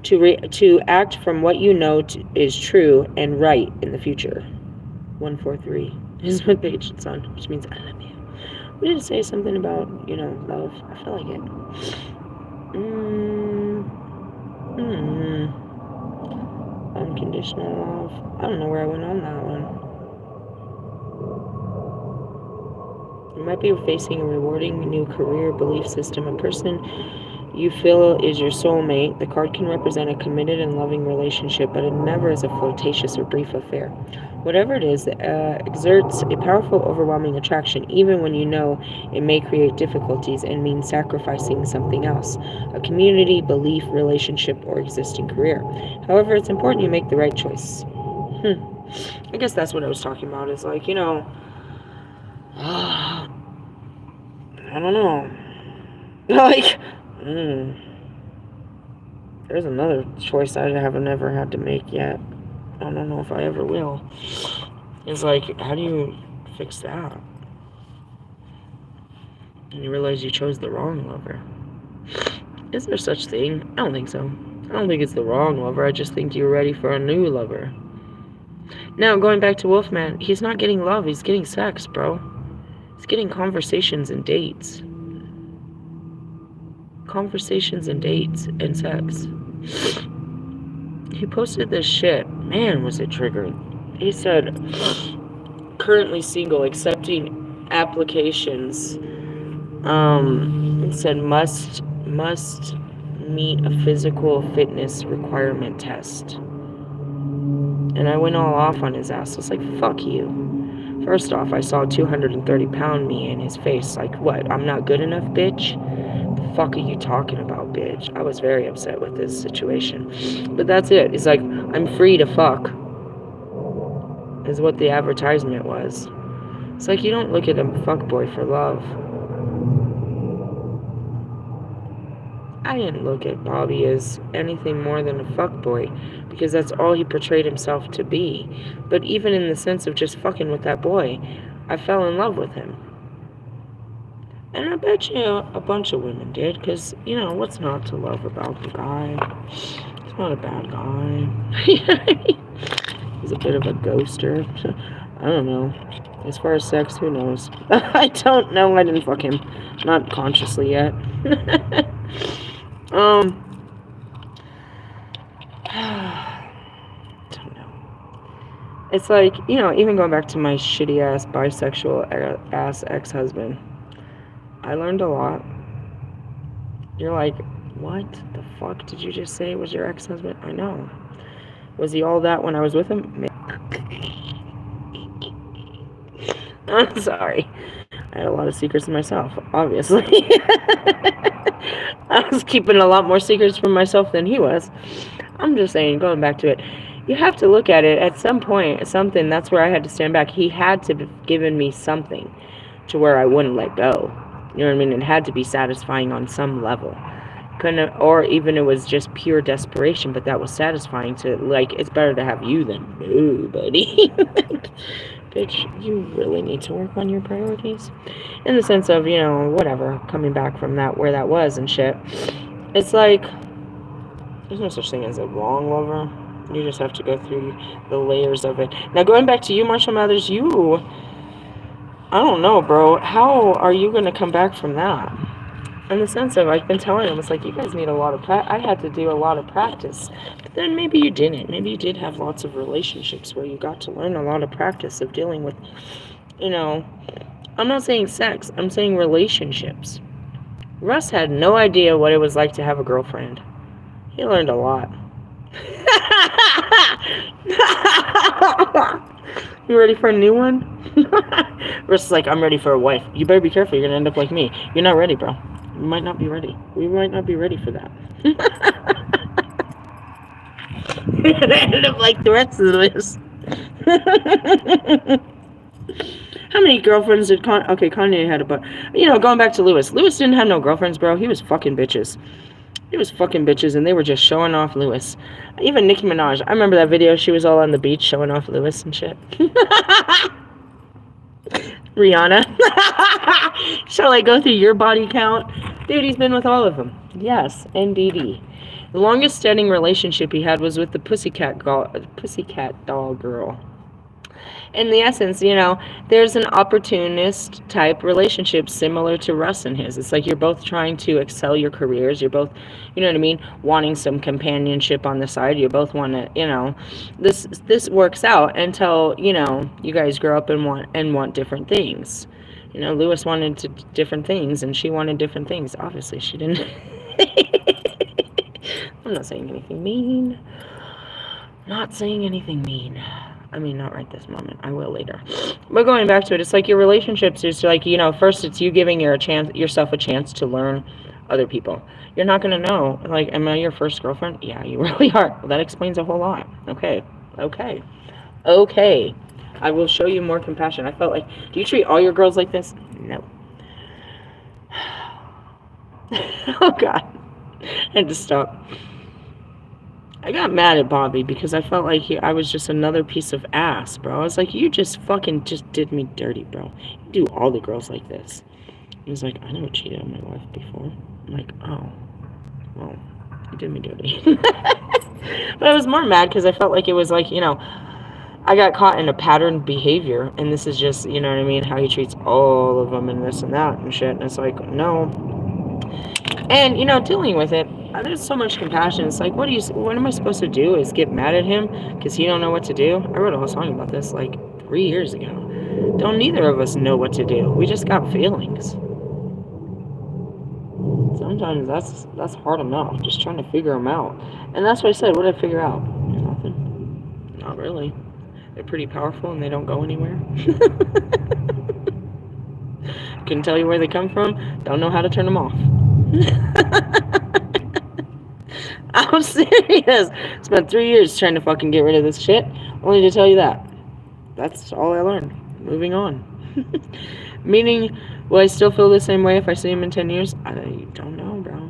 to act from what you know is true and right in the future. 143 is what page it's on, which means I love you. We did say something about, love. I feel like it. Unconditional love. I don't know where I went on that one. You might be facing a rewarding new career, belief system, a person you feel is your soulmate. The card can represent a committed and loving relationship, but it never is a flirtatious or brief affair. Whatever it is, exerts a powerful, overwhelming attraction, even when you know it may create difficulties and mean sacrificing something else, a community, belief, relationship, or existing career. However, it's important you make the right choice. I guess that's what I was talking about, is like, I don't know. Like, there's another choice I have never had to make yet. I don't know if I ever will. It's like, how do you fix that? And you realize you chose the wrong lover. Is there such thing? I don't think so. I don't think it's the wrong lover. I just think you're ready for a new lover. Now, going back to Wolfman, he's not getting love. He's getting sex, bro. He's getting conversations and dates. Conversations and dates and sex. He posted this shit. Man, was it triggering. He said, currently single, accepting applications. It said must meet a physical fitness requirement test. And I went all off on his ass. I was like, fuck you. First off, I saw 230-pound me in his face. Like, what? I'm not good enough, bitch? The fuck are you talking about, bitch? I was very upset with this situation. But that's it. It's like, I'm free to fuck. Is what the advertisement was. It's like, you don't look at a fuckboy for love. I didn't look at Bobby as anything more than a fuckboy, because that's all he portrayed himself to be. But even in the sense of just fucking with that boy, I fell in love with him. And I bet you a bunch of women did, because, what's not to love about the guy? He's not a bad guy. He's a bit of a ghoster. I don't know. As far as sex, who knows? I don't know. I didn't fuck him. Not consciously yet. Don't know. It's like, even going back to my shitty ass bisexual ass ex-husband, I learned a lot. You're like, what the fuck did you just say was your ex-husband? I know. Was he all that when I was with him? I'm sorry. I had a lot of secrets myself, obviously. I was keeping a lot more secrets from myself than he was. I'm just saying, going back to it, you have to look at it at some point, something, that's where I had to stand back. He had to have given me something to where I wouldn't let go. You know what I mean? It had to be satisfying on some level. Couldn't, or even it was just pure desperation, but that was satisfying to, like, it's better to have you than no, buddy. Bitch, you really need to work on your priorities. In the sense of, whatever, coming back from that, where that was and shit. It's like, there's no such thing as a wrong lover. You just have to go through the layers of it. Now, going back to you, Marshall Mathers, I don't know, bro. How are you going to come back from that? In the sense of, I've been telling them, it's like, you guys need a lot of practice. I had to do a lot of practice. But then maybe you didn't. Maybe you did have lots of relationships where you got to learn a lot of practice of dealing with, I'm not saying sex. I'm saying relationships. Russ had no idea what it was like to have a girlfriend. He learned a lot. You ready for a new one? Russ is like, I'm ready for a wife. You better be careful. You're going to end up like me. You're not ready, bro. You might not be ready. We might not be ready for that. You're going to end up like the rest of this. How many girlfriends did Kanye had a bunch. You know, going back to Lewis. Lewis didn't have no girlfriends, bro. He was fucking bitches. He was fucking bitches, and they were just showing off Lewis. Even Nicki Minaj. I remember that video. She was all on the beach showing off Lewis and shit. Rihanna. Shall I go through your body count? Dude, he's been with all of them. Yes, NDD. The longest standing relationship he had was with the Pussycat doll girl. In the essence, you know, there's an opportunist type relationship similar to Russ and his. It's like you're both trying to excel your careers. You're both, you know what I mean, wanting some companionship on the side. You both want to, you know, this works out until, you know, you guys grow up and want different things. You know, Lewis wanted different things and she wanted different things. Obviously, she didn't. I'm not saying anything mean. Not saying anything mean. I mean, not right this moment. I will later. But going back to it, it's like your relationships is like, you know, first it's you giving yourself a chance to learn other people. You're not going to know, like, am I your first girlfriend? Yeah, you really are. Well, that explains a whole lot. Okay. I will show you more compassion. I felt like, do you treat all your girls like this? No. Oh, God. I had to stop. I got mad at Bobby because I felt like I was just another piece of ass, bro. I was like, you just did me dirty, bro. You do all the girls like this. He was like, I never cheated on my wife before. I'm like, oh, well, you did me dirty. But I was more mad because I felt like it was like, you know, I got caught in a patterned behavior, and this is just, you know what I mean, how he treats all of them and this and that and shit. And it's like, no. And, you know, dealing with it, there's so much compassion. It's like, what am I supposed to do? Is get mad at him because he don't know what to do? I wrote a whole song about this like 3 years ago. Don't neither of us know what to do. We just got feelings. Sometimes that's hard enough, just trying to figure them out. And that's what I said. What did I figure out? Nothing. Not really. They're pretty powerful and they don't go anywhere. Couldn't tell you where they come from. Don't know how to turn them off. I'm serious. Spent 3 years trying to fucking get rid of this shit. Only to tell you that. That's all I learned. Moving on. Meaning, will I still feel the same way if I see him in 10 years? I don't know, bro.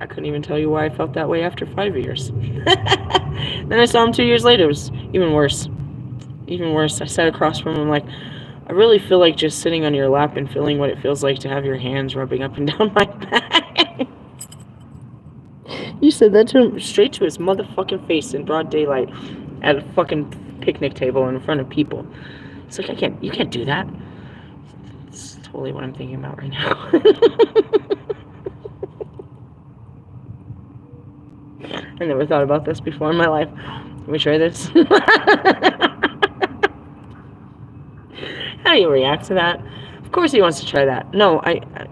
I couldn't even tell you why I felt that way after 5 years. Then I saw him 2 years later. It was even worse. Even worse. I sat across from him like, I really feel like just sitting on your lap and feeling what it feels like to have your hands rubbing up and down my back. You said that to him straight to his motherfucking face in broad daylight at a fucking picnic table in front of people. It's like, you can't do that. It's totally what I'm thinking about right now. I never thought about this before in my life. Can we try this? How do you react to that? Of course he wants to try that. No,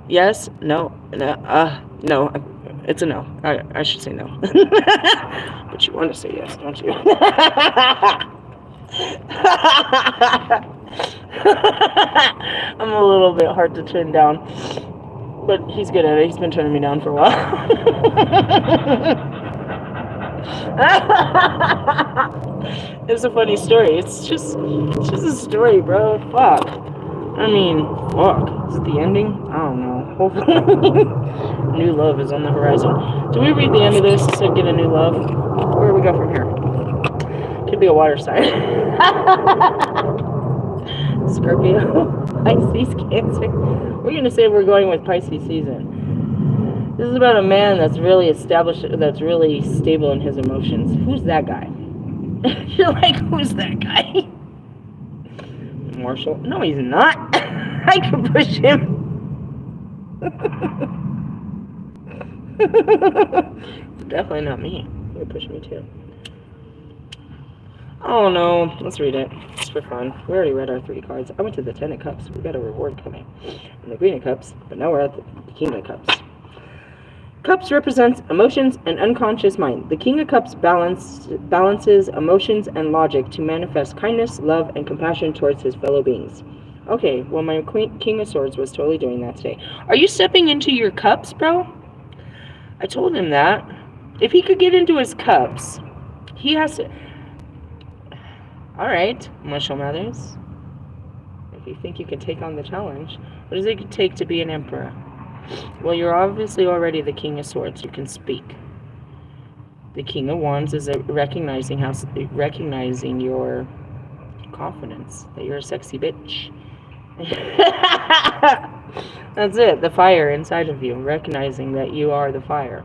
yes, no, no, it's a no. I should say no. But you want to say yes, don't you? I'm a little bit hard to turn down, but he's good at it. He's been turning me down for a while. It's a funny story. It's just a story, bro. Fuck. I mean, fuck. Is it the ending? I don't know. Hopefully, new love is on the horizon. Do we read the end of this and get a new love? Where do we go from here? Could be a water sign. Scorpio, Pisces, Cancer. We're gonna say we're going with Pisces season. This is about a man that's really established, that's really stable in his emotions. Who's that guy? You're like, who's that guy? Marshall? No, he's not. I can push him. Definitely not me. You're pushing me too. Oh no, let's read it. It's for fun. We already read our 3 cards. I went to the Ten of Cups. We got a reward coming. And the Queen of Cups, but now we're at the King of Cups. Cups represents emotions and unconscious mind. The King of Cups balances emotions and logic to manifest kindness, love, and compassion towards his fellow beings. Okay, well, my King of Swords was totally doing that today. Are you stepping into your cups, bro? I told him that. If he could get into his cups, he has to... Alright, Marshall Mathers. If you think you can take on the challenge, what does it take to be an emperor? Well, you're obviously already the King of Swords. You can speak. The King of Wands is recognizing your confidence, that you're a sexy bitch. That's it. The fire inside of you, recognizing that you are the fire.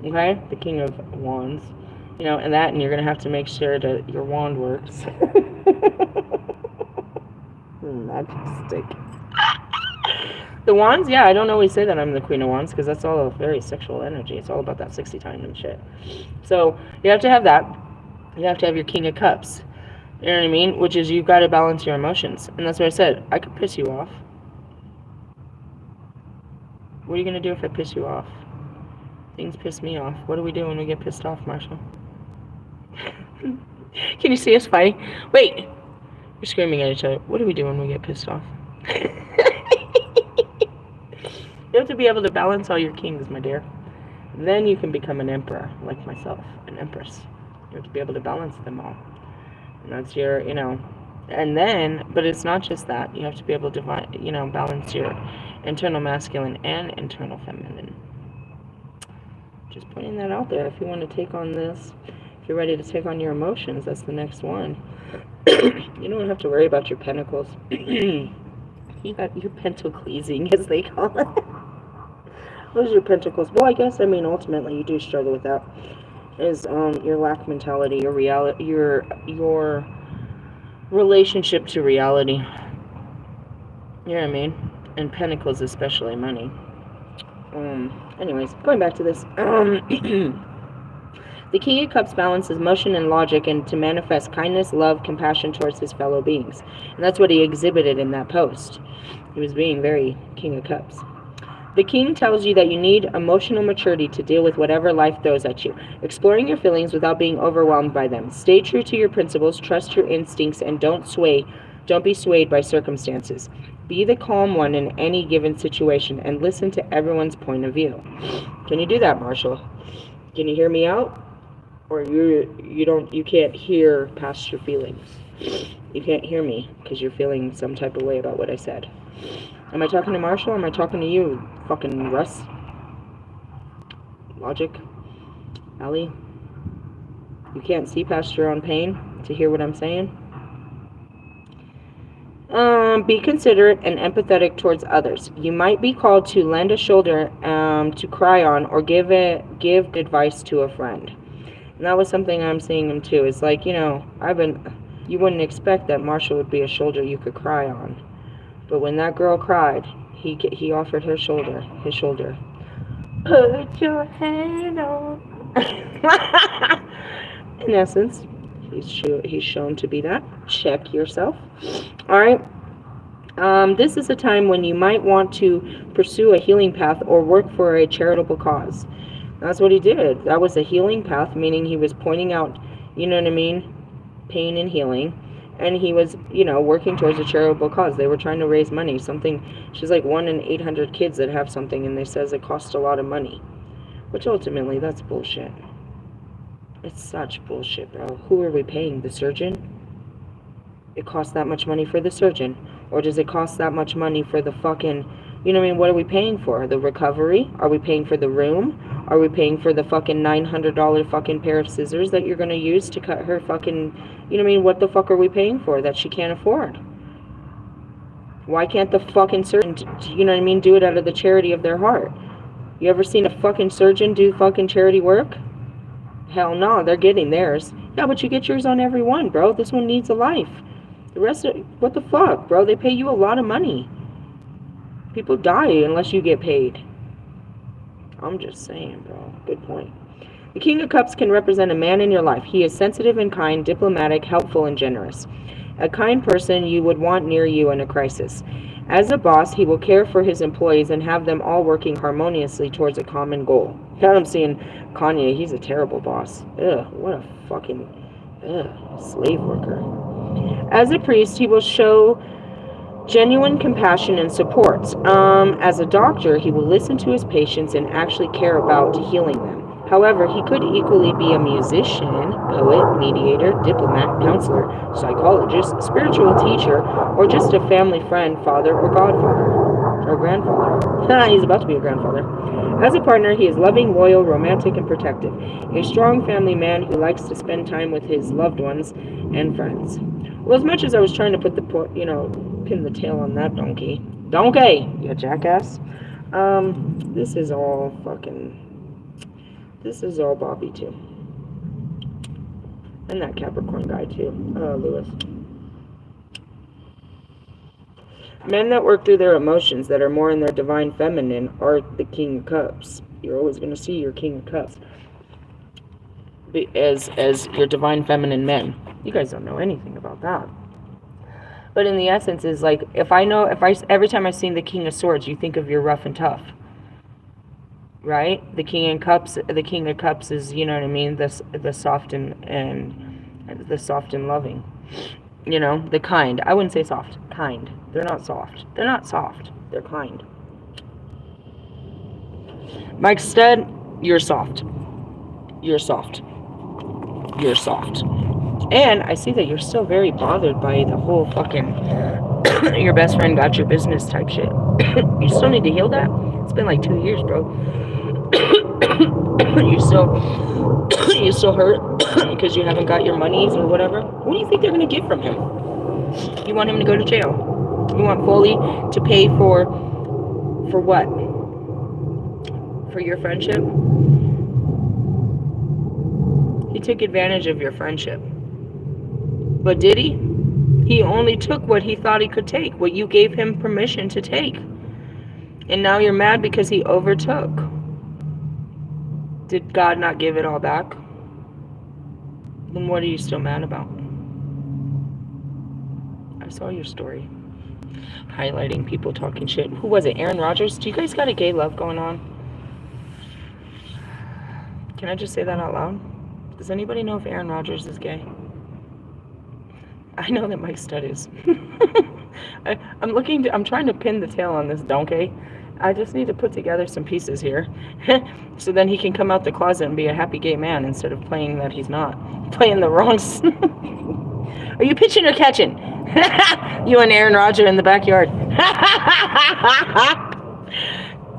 Okay? The King of Wands. You know, and you're going to have to make sure that your wand works. Majestic. The Wands, yeah, I don't always say that I'm the Queen of Wands, because that's all a very sexual energy. It's all about that 60 time and shit. So, you have to have that. You have to have your King of Cups. You know what I mean? Which is, you've got to balance your emotions. And that's what I said. I could piss you off. What are you going to do if I piss you off? Things piss me off. What do we do when we get pissed off, Marshall? Can you see us fighting? Wait! We're screaming at each other. What do we do when we get pissed off? You have to be able to balance all your kings, my dear. And then you can become an emperor, like myself, an empress. You have to be able to balance them all. And that's your, you know... And then, but it's not just that. You have to be able to, balance your internal masculine and internal feminine. Just putting that out there. If you want to take on this, if you're ready to take on your emotions, that's the next one. You don't have to worry about your pentacles. You got your pentaclesing, as they call it. Those are your pentacles. Well, I guess, ultimately, you do struggle with that. Is your lack mentality, your reality, your relationship to reality. You know what I mean? And pentacles, especially money. Anyways, going back to this. The King of Cups balances emotion and logic and to manifest kindness, love, compassion towards his fellow beings. And that's what he exhibited in that post. He was being very King of Cups. The King tells you that you need emotional maturity to deal with whatever life throws at you, exploring your feelings without being overwhelmed by them. Stay true to your principles, trust your instincts, and don't be swayed by circumstances. Be the calm one in any given situation and listen to everyone's point of view. Can you do that, Marshall? Can you hear me out? Or you can't hear past your feelings? You can't hear me because you're feeling some type of way about what I said. Am I talking to Marshall or am I talking to you, fucking Russ? Logic? Ellie? You can't see past your own pain to hear what I'm saying? Be considerate and empathetic towards others. You might be called to lend a shoulder to cry on or give advice to a friend. And that was something I'm seeing him too. It's like, you wouldn't expect that Marshall would be a shoulder you could cry on. But when that girl cried, he offered her shoulder, his shoulder. Put your hand on. In essence, he's shown to be that. Check yourself. All right. This is a time when you might want to pursue a healing path or work for a charitable cause. That's what he did. That was a healing path, meaning he was pointing out, pain and healing. And he was, working towards a charitable cause. They were trying to raise money. She's like 1 in 800 kids that have something, and they says it costs a lot of money. Which ultimately, that's bullshit. It's such bullshit, bro. Who are we paying? The surgeon? It costs that much money for the surgeon. Or does it cost that much money for the fucking, what are we paying for? The recovery? Are we paying for the room? Are we paying for the fucking $900 fucking pair of scissors that you're going to use to cut her fucking, what the fuck are we paying for that she can't afford? Why can't the fucking surgeon, do it out of the charity of their heart? You ever seen a fucking surgeon do fucking charity work? Hell no, they're getting theirs. Yeah, but you get yours on every one, bro. This one needs a life. The rest of, what the fuck, bro? They pay you a lot of money. People die unless you get paid. I'm just saying, bro. Good point. The King of Cups can represent a man in your life. He is sensitive and kind, diplomatic, helpful, and generous. A kind person you would want near you in a crisis. As a boss, he will care for his employees and have them all working harmoniously towards a common goal. God, I'm seeing Kanye. He's a terrible boss. Ugh, what a fucking slave worker. As a priest, he will show genuine compassion and support. As a doctor, he will listen to his patients and actually care about healing them. However, he could equally be a musician, poet, mediator, diplomat, counselor, psychologist, spiritual teacher, or just a family friend, father, or godfather, or grandfather. He's about to be a grandfather. As a partner, he is loving, loyal, romantic, and protective. A strong family man who likes to spend time with his loved ones and friends. Well, as much as I was trying to put the, pin the tail on that donkey, you jackass. This is all Bobby too. And that Capricorn guy too, Lewis. Men that work through their emotions, that are more in their divine feminine, are the King of Cups. You're always going to see your King of Cups as your divine feminine men. You guys don't know anything about that. But in the essence is like, every time I've seen the King of Swords, you think of your rough and tough. Right? The King of Cups is, you know what I mean, the soft and the soft and loving. You know, the kind. I wouldn't say soft, kind. They're not soft. They're kind. Mike Stud, you're soft. And I see that you're still very bothered by the whole fucking your best friend got your business type shit. You still need to heal that. It's been like 2 years, bro. you still hurt because you haven't got your monies or whatever. What do you think they're gonna get from him? You want him to go to jail? You want Foley to pay for what? For your friendship? He took advantage of your friendship. But did he? He only took what he thought he could take, what you gave him permission to take. And now you're mad because he overtook. Did God not give it all back? Then what are you still mad about? I saw your story. Highlighting people talking shit. Who was it? Aaron Rodgers? Do you guys got a gay love going on? Can I just say that out loud? Does anybody know if Aaron Rodgers is gay? I know that Mike Stud is. I'm trying to pin the tail on this donkey. I just need to put together some pieces here. So then he can come out the closet and be a happy gay man instead of playing that he's not. Playing the wrong... Are you pitching or catching? You and Aaron Rodgers in the backyard.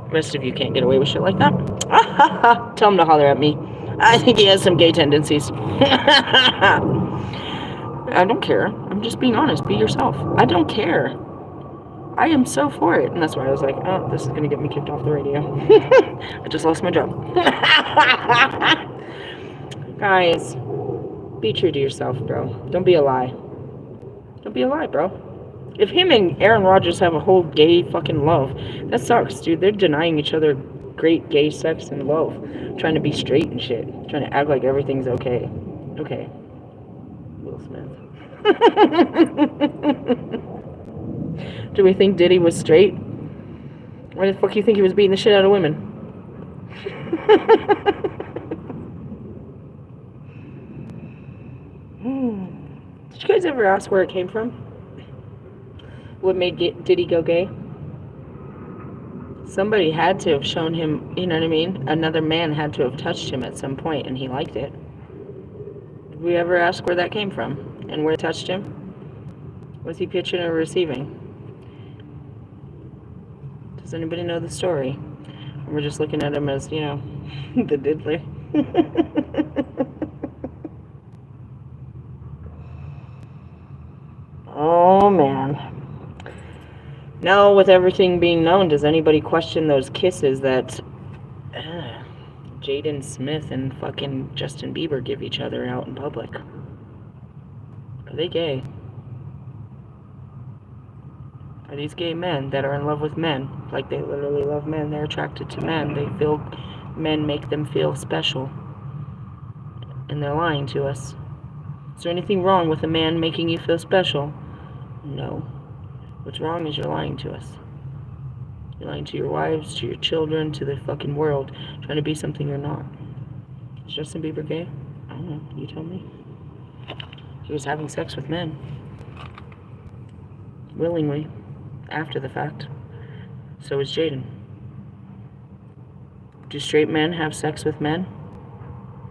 Rest of you can't get away with shit like that. Tell him to holler at me. I think he has some gay tendencies. I don't care. I'm just being honest. Be yourself. I don't care. I am so for it. And that's why I was like, oh, this is going to get me kicked off the radio. I just lost my job. Guys, be true to yourself, bro. Don't be a lie. Don't be a lie, bro. If him and Aaron Rodgers have a whole gay fucking love, that sucks, dude. They're denying each other great gay sex and love. Trying to be straight and shit. Trying to act like everything's okay. Okay. Will Smith. Do we think Diddy was straight? Why the fuck do you think he was beating the shit out of women? Did you guys ever ask where it came from? What made Diddy go gay? Somebody had to have shown him, you know what I mean? Another man had to have touched him at some point and he liked it. Did we ever ask where that came from? And where it touched him? Was he pitching or receiving? Does anybody know the story? We're just looking at him as, you know, the diddler. Oh, man. Now, with everything being known, does anybody question those kisses that Jaden Smith and fucking Justin Bieber give each other out in public? Are they gay? Are these gay men that are in love with men? Like, they literally love men. They're attracted to men. They feel men make them feel special. And they're lying to us. Is there anything wrong with a man making you feel special? No. What's wrong is you're lying to us. You're lying to your wives, to your children, to the fucking world, trying to be something you're not. Is Justin Bieber gay? I don't know. You tell me. He was having sex with men. Willingly. After the fact. So is Jaden. Do straight men have sex with men?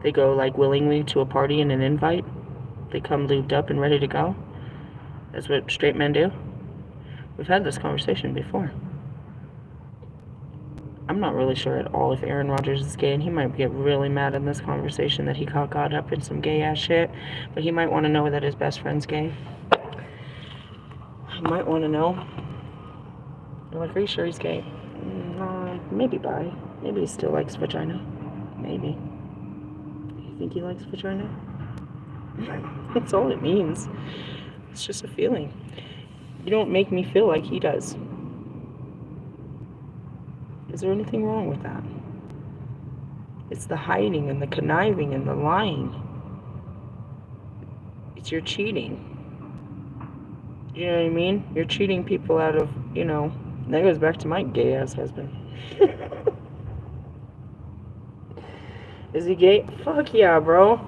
They go like willingly to a party and an invite? They come lubed up and ready to go? That's what straight men do? We've had this conversation before. I'm not really sure at all if Aaron Rodgers is gay, and he might get really mad in this conversation that he got caught up in some gay ass shit, but he might want to know that his best friend's gay. He might want to know. I'm like, are you sure he's gay? Maybe bi. Maybe he still likes vagina. Maybe. You think he likes vagina? That's all it means. It's just a feeling. You don't make me feel like he does. Is there anything wrong with that? It's the hiding and the conniving and the lying. It's your cheating. You know what I mean? You're cheating people out of, you know, that goes back to my gay ass husband. Is he gay? Fuck yeah, bro.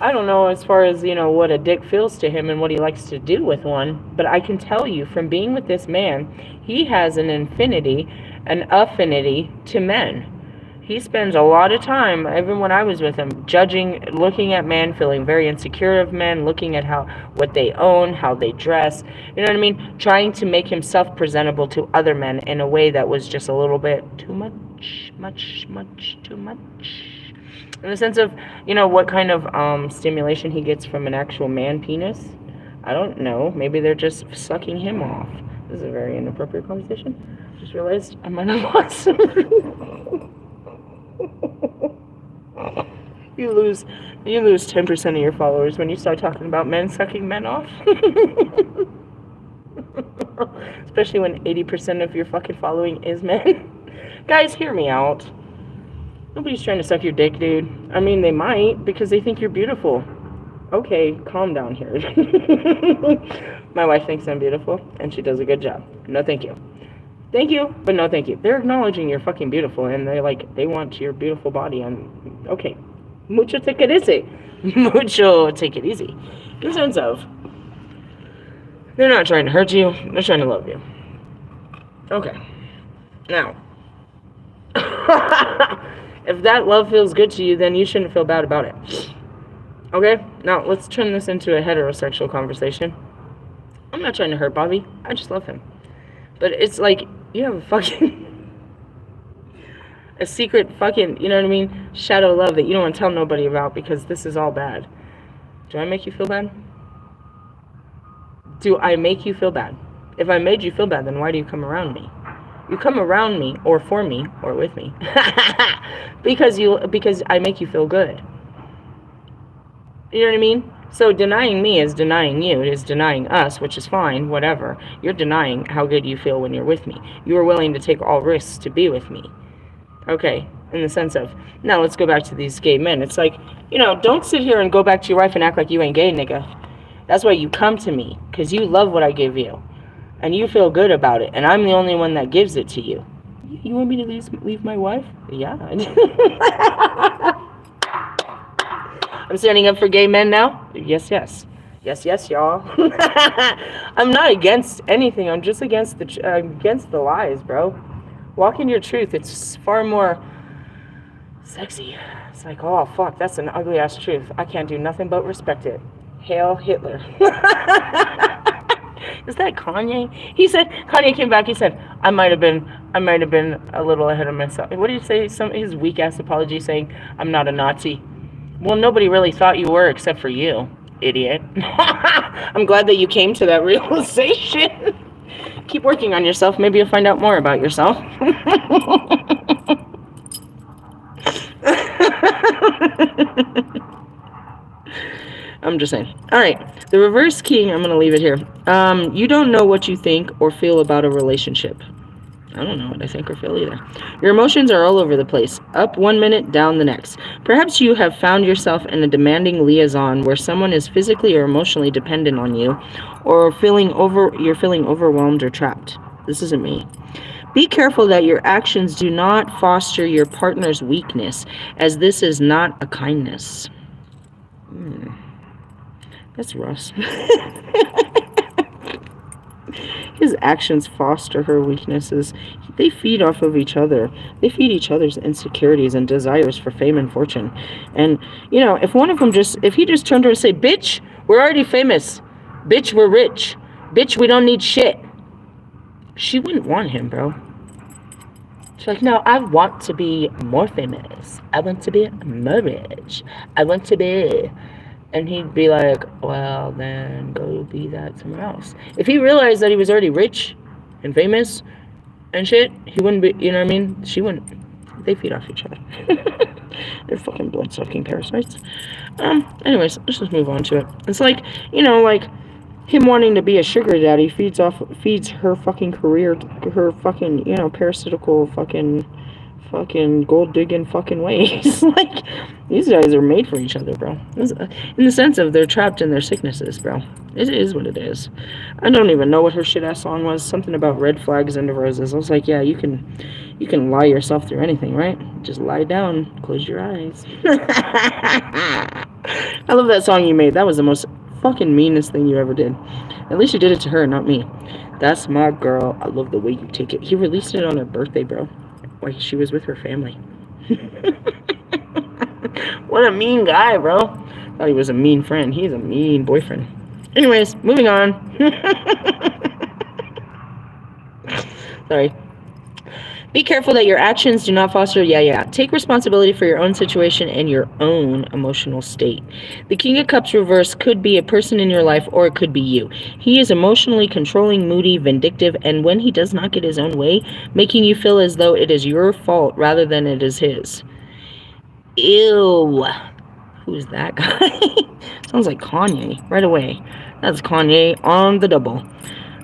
I don't know as far as, you know, what a dick feels to him and what he likes to do with one, but I can tell you from being with this man, he has an affinity to men. He spends a lot of time, even when I was with him, judging, looking at men, feeling very insecure of men, looking at what they own, how they dress, you know what I mean? Trying to make himself presentable to other men in a way that was just a little bit too much. In the sense of, you know, what kind of stimulation he gets from an actual man penis. I don't know. Maybe they're just sucking him off. This is a very inappropriate conversation. Just realized I might have lost some. You lose 10% of your followers when you start talking about men sucking men off. Especially when 80% of your fucking following is men. Guys, hear me out. Nobody's trying to suck your dick, dude. I mean, they might, because they think you're beautiful. Okay, calm down here. My wife thinks I'm beautiful, and she does a good job. No, thank you. Thank you, but no thank you. They're acknowledging you're fucking beautiful, and they want your beautiful body, and okay. Mucho take it easy. Mucho take it easy. In the sense of, they're not trying to hurt you, they're trying to love you. Okay. Now, if that love feels good to you, then you shouldn't feel bad about it. Okay? Now, let's turn this into a heterosexual conversation. I'm not trying to hurt Bobby. I just love him. But it's like, you have a secret fucking, you know what I mean, shadow love that you don't want to tell nobody about because this is all bad. Do I make you feel bad? Do I make you feel bad? If I made you feel bad, then why do you come around me? You come around me, or for me, or with me, because I make you feel good. You know what I mean? So denying me is denying you. It is denying us, which is fine, whatever. You're denying how good you feel when you're with me. You are willing to take all risks to be with me. Okay, in the sense of, now let's go back to these gay men. It's like, you know, don't sit here and go back to your wife and act like you ain't gay, nigga. That's why you come to me, because you love what I give you. And you feel good about it, and I'm the only one that gives it to you. You want me to leave my wife? Yeah. I'm standing up for gay men now? Yes, yes. Yes, yes, y'all. I'm not against anything. I'm just against the lies, bro. Walk in your truth. It's far more sexy. It's like, oh, fuck, that's an ugly-ass truth. I can't do nothing but respect it. Hail Hitler. Is that Kanye? Kanye came back, he said, I might have been a little ahead of myself. What did he say? His weak ass apology saying, I'm not a Nazi. Well, nobody really thought you were except for you, idiot. I'm glad that you came to that realization. Keep working on yourself. Maybe you'll find out more about yourself. I'm just saying. All right. The reverse king, I'm going to leave it here. You don't know what you think or feel about a relationship. I don't know what I think or feel either. Your emotions are all over the place. Up 1 minute, down the next. Perhaps you have found yourself in a demanding liaison where someone is physically or emotionally dependent on you, or you're feeling overwhelmed or trapped. This isn't me. Be careful that your actions do not foster your partner's weakness, as this is not a kindness. That's Russ. His actions foster her weaknesses. They feed off of each other. They feed each other's insecurities and desires for fame and fortune. And, you know, if he just turned to her and say, bitch, we're already famous. Bitch, we're rich. Bitch, we don't need shit. She wouldn't want him, bro. She's like, no, I want to be more famous. I want to be more rich. I want to be... And he'd be like, well, then go be that somewhere else. If he realized that he was already rich and famous and shit, he wouldn't be, you know what I mean? She wouldn't. They feed off each other. They're fucking blood-sucking parasites. Anyways, let's just move on to it. It's like, you know, like him wanting to be a sugar daddy feeds her fucking career, her fucking, you know, parasitical fucking gold digging fucking ways. Like, these guys are made for each other, bro. In the sense of they're trapped in their sicknesses, bro. It is what it is. I don't even know what her shit ass song was. Something about red flags and roses. I was like, yeah, you can lie yourself through anything, right? Just lie down, close your eyes. I love that song you made. That was the most fucking meanest thing you ever did. At least you did it to her, not me. That's my girl. I love the way you take it. He released it on her birthday, bro. While she was with her family. What a mean guy, bro. Thought he was a mean friend. He's a mean boyfriend. Anyways, moving on. Sorry. Be careful that your actions do not foster... Take responsibility for your own situation and your own emotional state. The King of Cups reverse could be a person in your life, or it could be you. He is emotionally controlling, moody, vindictive, and when he does not get his own way, making you feel as though it is your fault rather than it is his. Ew. Who's that guy? Sounds like Kanye right away. That's Kanye on the double.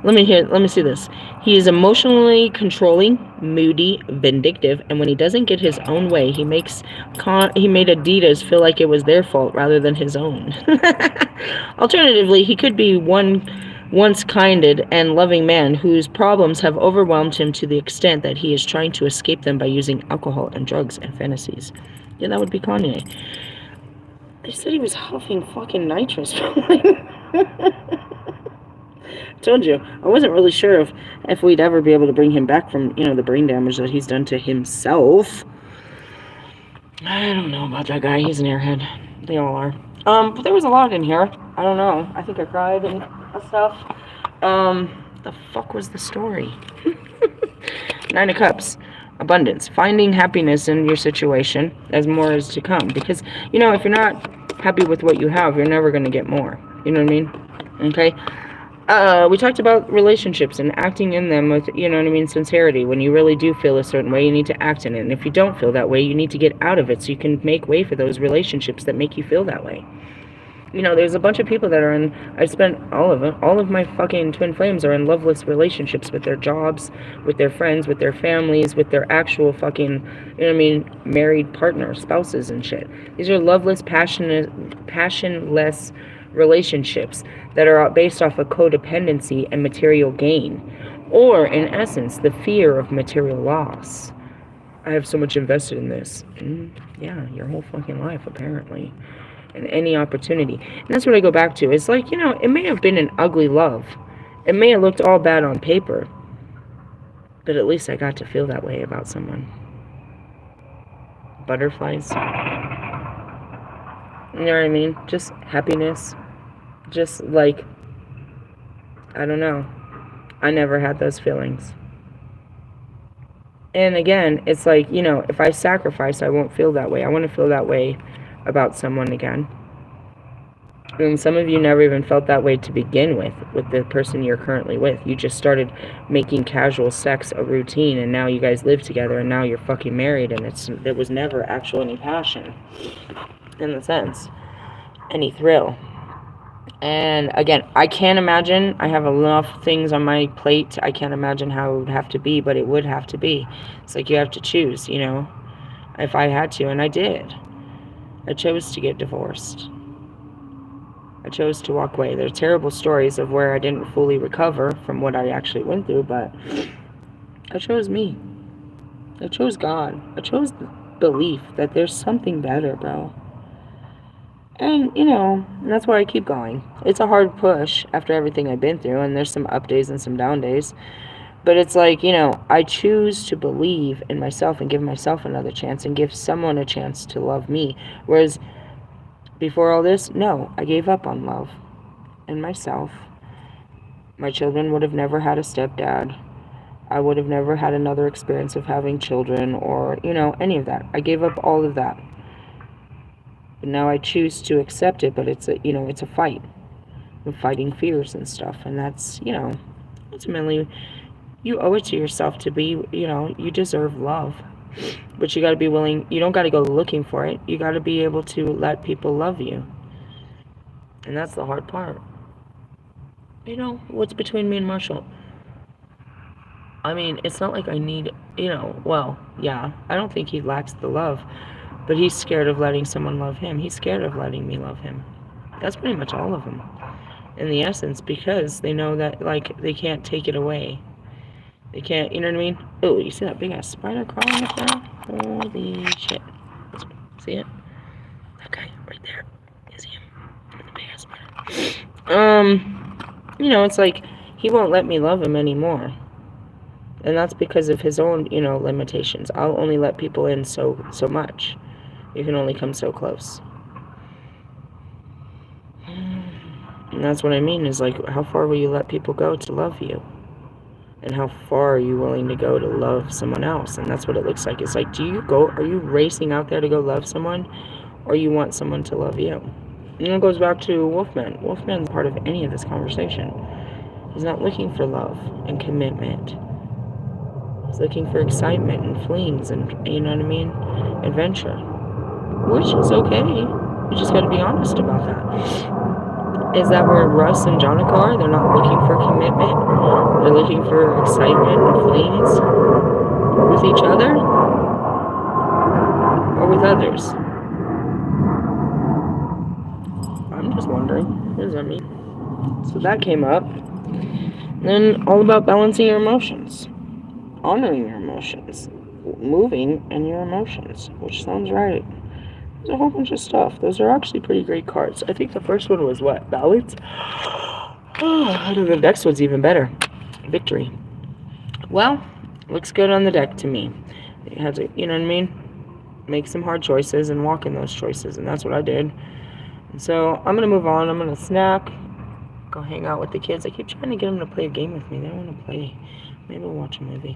Let me see this. He is emotionally controlling, moody, vindictive, and when he doesn't get his own way, he made Adidas feel like it was their fault rather than his own. Alternatively, he could be one once kinded and loving man whose problems have overwhelmed him to the extent that he is trying to escape them by using alcohol and drugs and fantasies. Yeah, that would be Kanye. They said he was huffing fucking nitrous. Told you, I wasn't really sure if we'd ever be able to bring him back from, you know, the brain damage that he's done to himself. I don't know about that guy. He's an airhead. They all are. But there was a lot in here. I don't know. I think I cried and stuff. The fuck was the story? 9 of Cups. Abundance. Finding happiness in your situation as more is to come. Because, you know, if you're not happy with what you have, you're never going to get more. You know what I mean? Okay? We talked about relationships and acting in them with, you know what I mean, sincerity. When you really do feel a certain way, you need to act in it. And if you don't feel that way, you need to get out of it so you can make way for those relationships that make you feel that way. You know, there's a bunch of people that are in, I've spent all of my fucking twin flames are in loveless relationships with their jobs, with their friends, with their families, with their actual fucking, you know what I mean, married partners, spouses and shit. These are loveless, passionless relationships that are based off of codependency and material gain, or in essence the fear of material loss. I have so much invested in this. Yeah, your whole fucking life apparently, and any opportunity. And that's what I go back to. It's like, you know, it may have been an ugly love, it may have looked all bad on paper, but at least I got to feel that way about someone. Butterflies, you know what I mean? Just happiness. Just like, I don't know. I never had those feelings. And again, it's like, you know, if I sacrifice, I won't feel that way. I want to feel that way about someone again. And some of you never even felt that way to begin with the person you're currently with. You just started making casual sex a routine, and now you guys live together, and now you're fucking married, and there was never actual any passion, in the sense, any thrill. And again, I can't imagine. I have enough things on my plate. I can't imagine how it would have to be, but it would have to be. It's like you have to choose, you know, if I had to, and I did. I chose to get divorced. I chose to walk away. There are terrible stories of where I didn't fully recover from what I actually went through, but I chose me. I chose God. I chose the belief that there's something better, bro. And, you know, that's why I keep going. It's a hard push after everything I've been through, and there's some up days and some down days. But it's like, you know, I choose to believe in myself and give myself another chance and give someone a chance to love me. Whereas before all this, no, I gave up on love and myself. My children would have never had a stepdad. I would have never had another experience of having children or, you know, any of that. I gave up all of that. But now I choose to accept it, but it's a, you know, it's a fight. I'm fighting fears and stuff, and that's, you know, ultimately you owe it to yourself to be, you know, you deserve love. But you got to be willing, you don't got to go looking for it. You got to be able to let people love you. And that's the hard part. You know, what's between me and Marshall? I mean, it's not like I need, you know, well, yeah, I don't think he lacks the love, but he's scared of letting someone love him. He's scared of letting me love him. That's pretty much all of them, in the essence, because they know that, like, they can't take it away. They can't, you know what I mean? Oh, you see that big ass spider crawling up there? Holy shit. See it? That guy right there. You see him? The big ass spider. You know, it's like he won't let me love him anymore. And that's because of his own, you know, limitations. I'll only let people in so much. You can only come so close. And that's what I mean, is like, how far will you let people go to love you? And how far are you willing to go to love someone else? And that's what it looks like. It's like, are you racing out there to go love someone, or you want someone to love you? And it goes back to Wolfman. Wolfman's part of any of this conversation. He's not looking for love and commitment. He's looking for excitement and flings and, you know what I mean, adventure. Which is okay. You just gotta be honest about that. Is that where Russ and Jonica are? They're not looking for commitment. They're looking for excitement and flings with each other or with others. I'm just wondering. What does that mean? So that came up. Then all about balancing your emotions, honoring your emotions, moving in your emotions, which sounds right. There's a whole bunch of stuff. Those are actually pretty great cards. I think the first one was what? Balance? Oh, the next one's even better. Victory. Well, looks good on the deck to me. You had to, you know what I mean? Make some hard choices and walk in those choices, and that's what I did. And so I'm gonna move on. I'm gonna snack, go hang out with the kids. I keep trying to get them to play a game with me. They don't want to play. Maybe we'll watch a movie.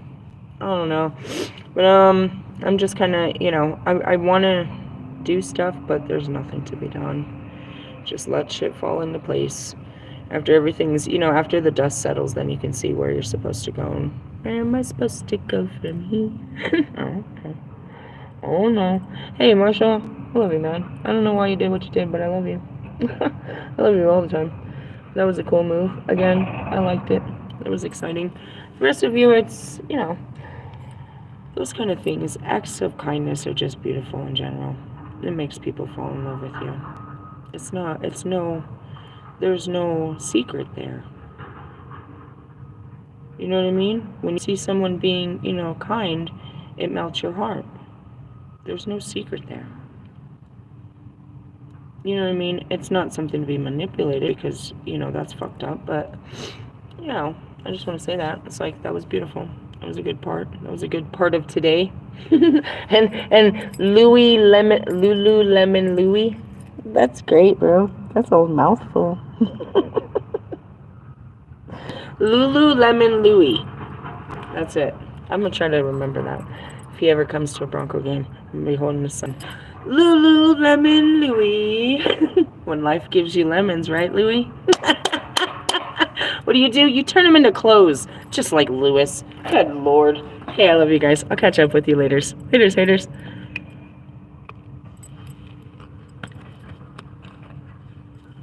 I don't know. But I'm just kind of, you know, I want to do stuff, but there's nothing to be done. Just let shit fall into place. After everything's, you know, after the dust settles, then you can see where you're supposed to go. And where am I supposed to go from here? Oh, okay. Oh, no. Hey, Marshall. I love you, man. I don't know why you did what you did, but I love you. I love you all the time. That was a cool move. Again, I liked it. It was exciting. The rest of you, it's, you know, those kind of things. Acts of kindness are just beautiful in general. It makes people fall in love with you. There's no secret there. You know what I mean? When you see someone being, you know, kind, it melts your heart. There's no secret there. You know what I mean? It's not something to be manipulated because, you know, that's fucked up. But, you know, I just want to say that. It's like, that was beautiful. That was a good part. That was a good part of today. and Lululemon Louie. That's great, bro. That's a mouthful. Lululemon Louie. That's it. I'm going to try to remember that. If he ever comes to a Bronco game, I'm going to be holding his son. Lululemon Louie. When life gives you lemons, right, Louie? What do? You turn them into clothes, just like Lewis. Good Lord. Hey, I love you guys. I'll catch up with you later. Haters.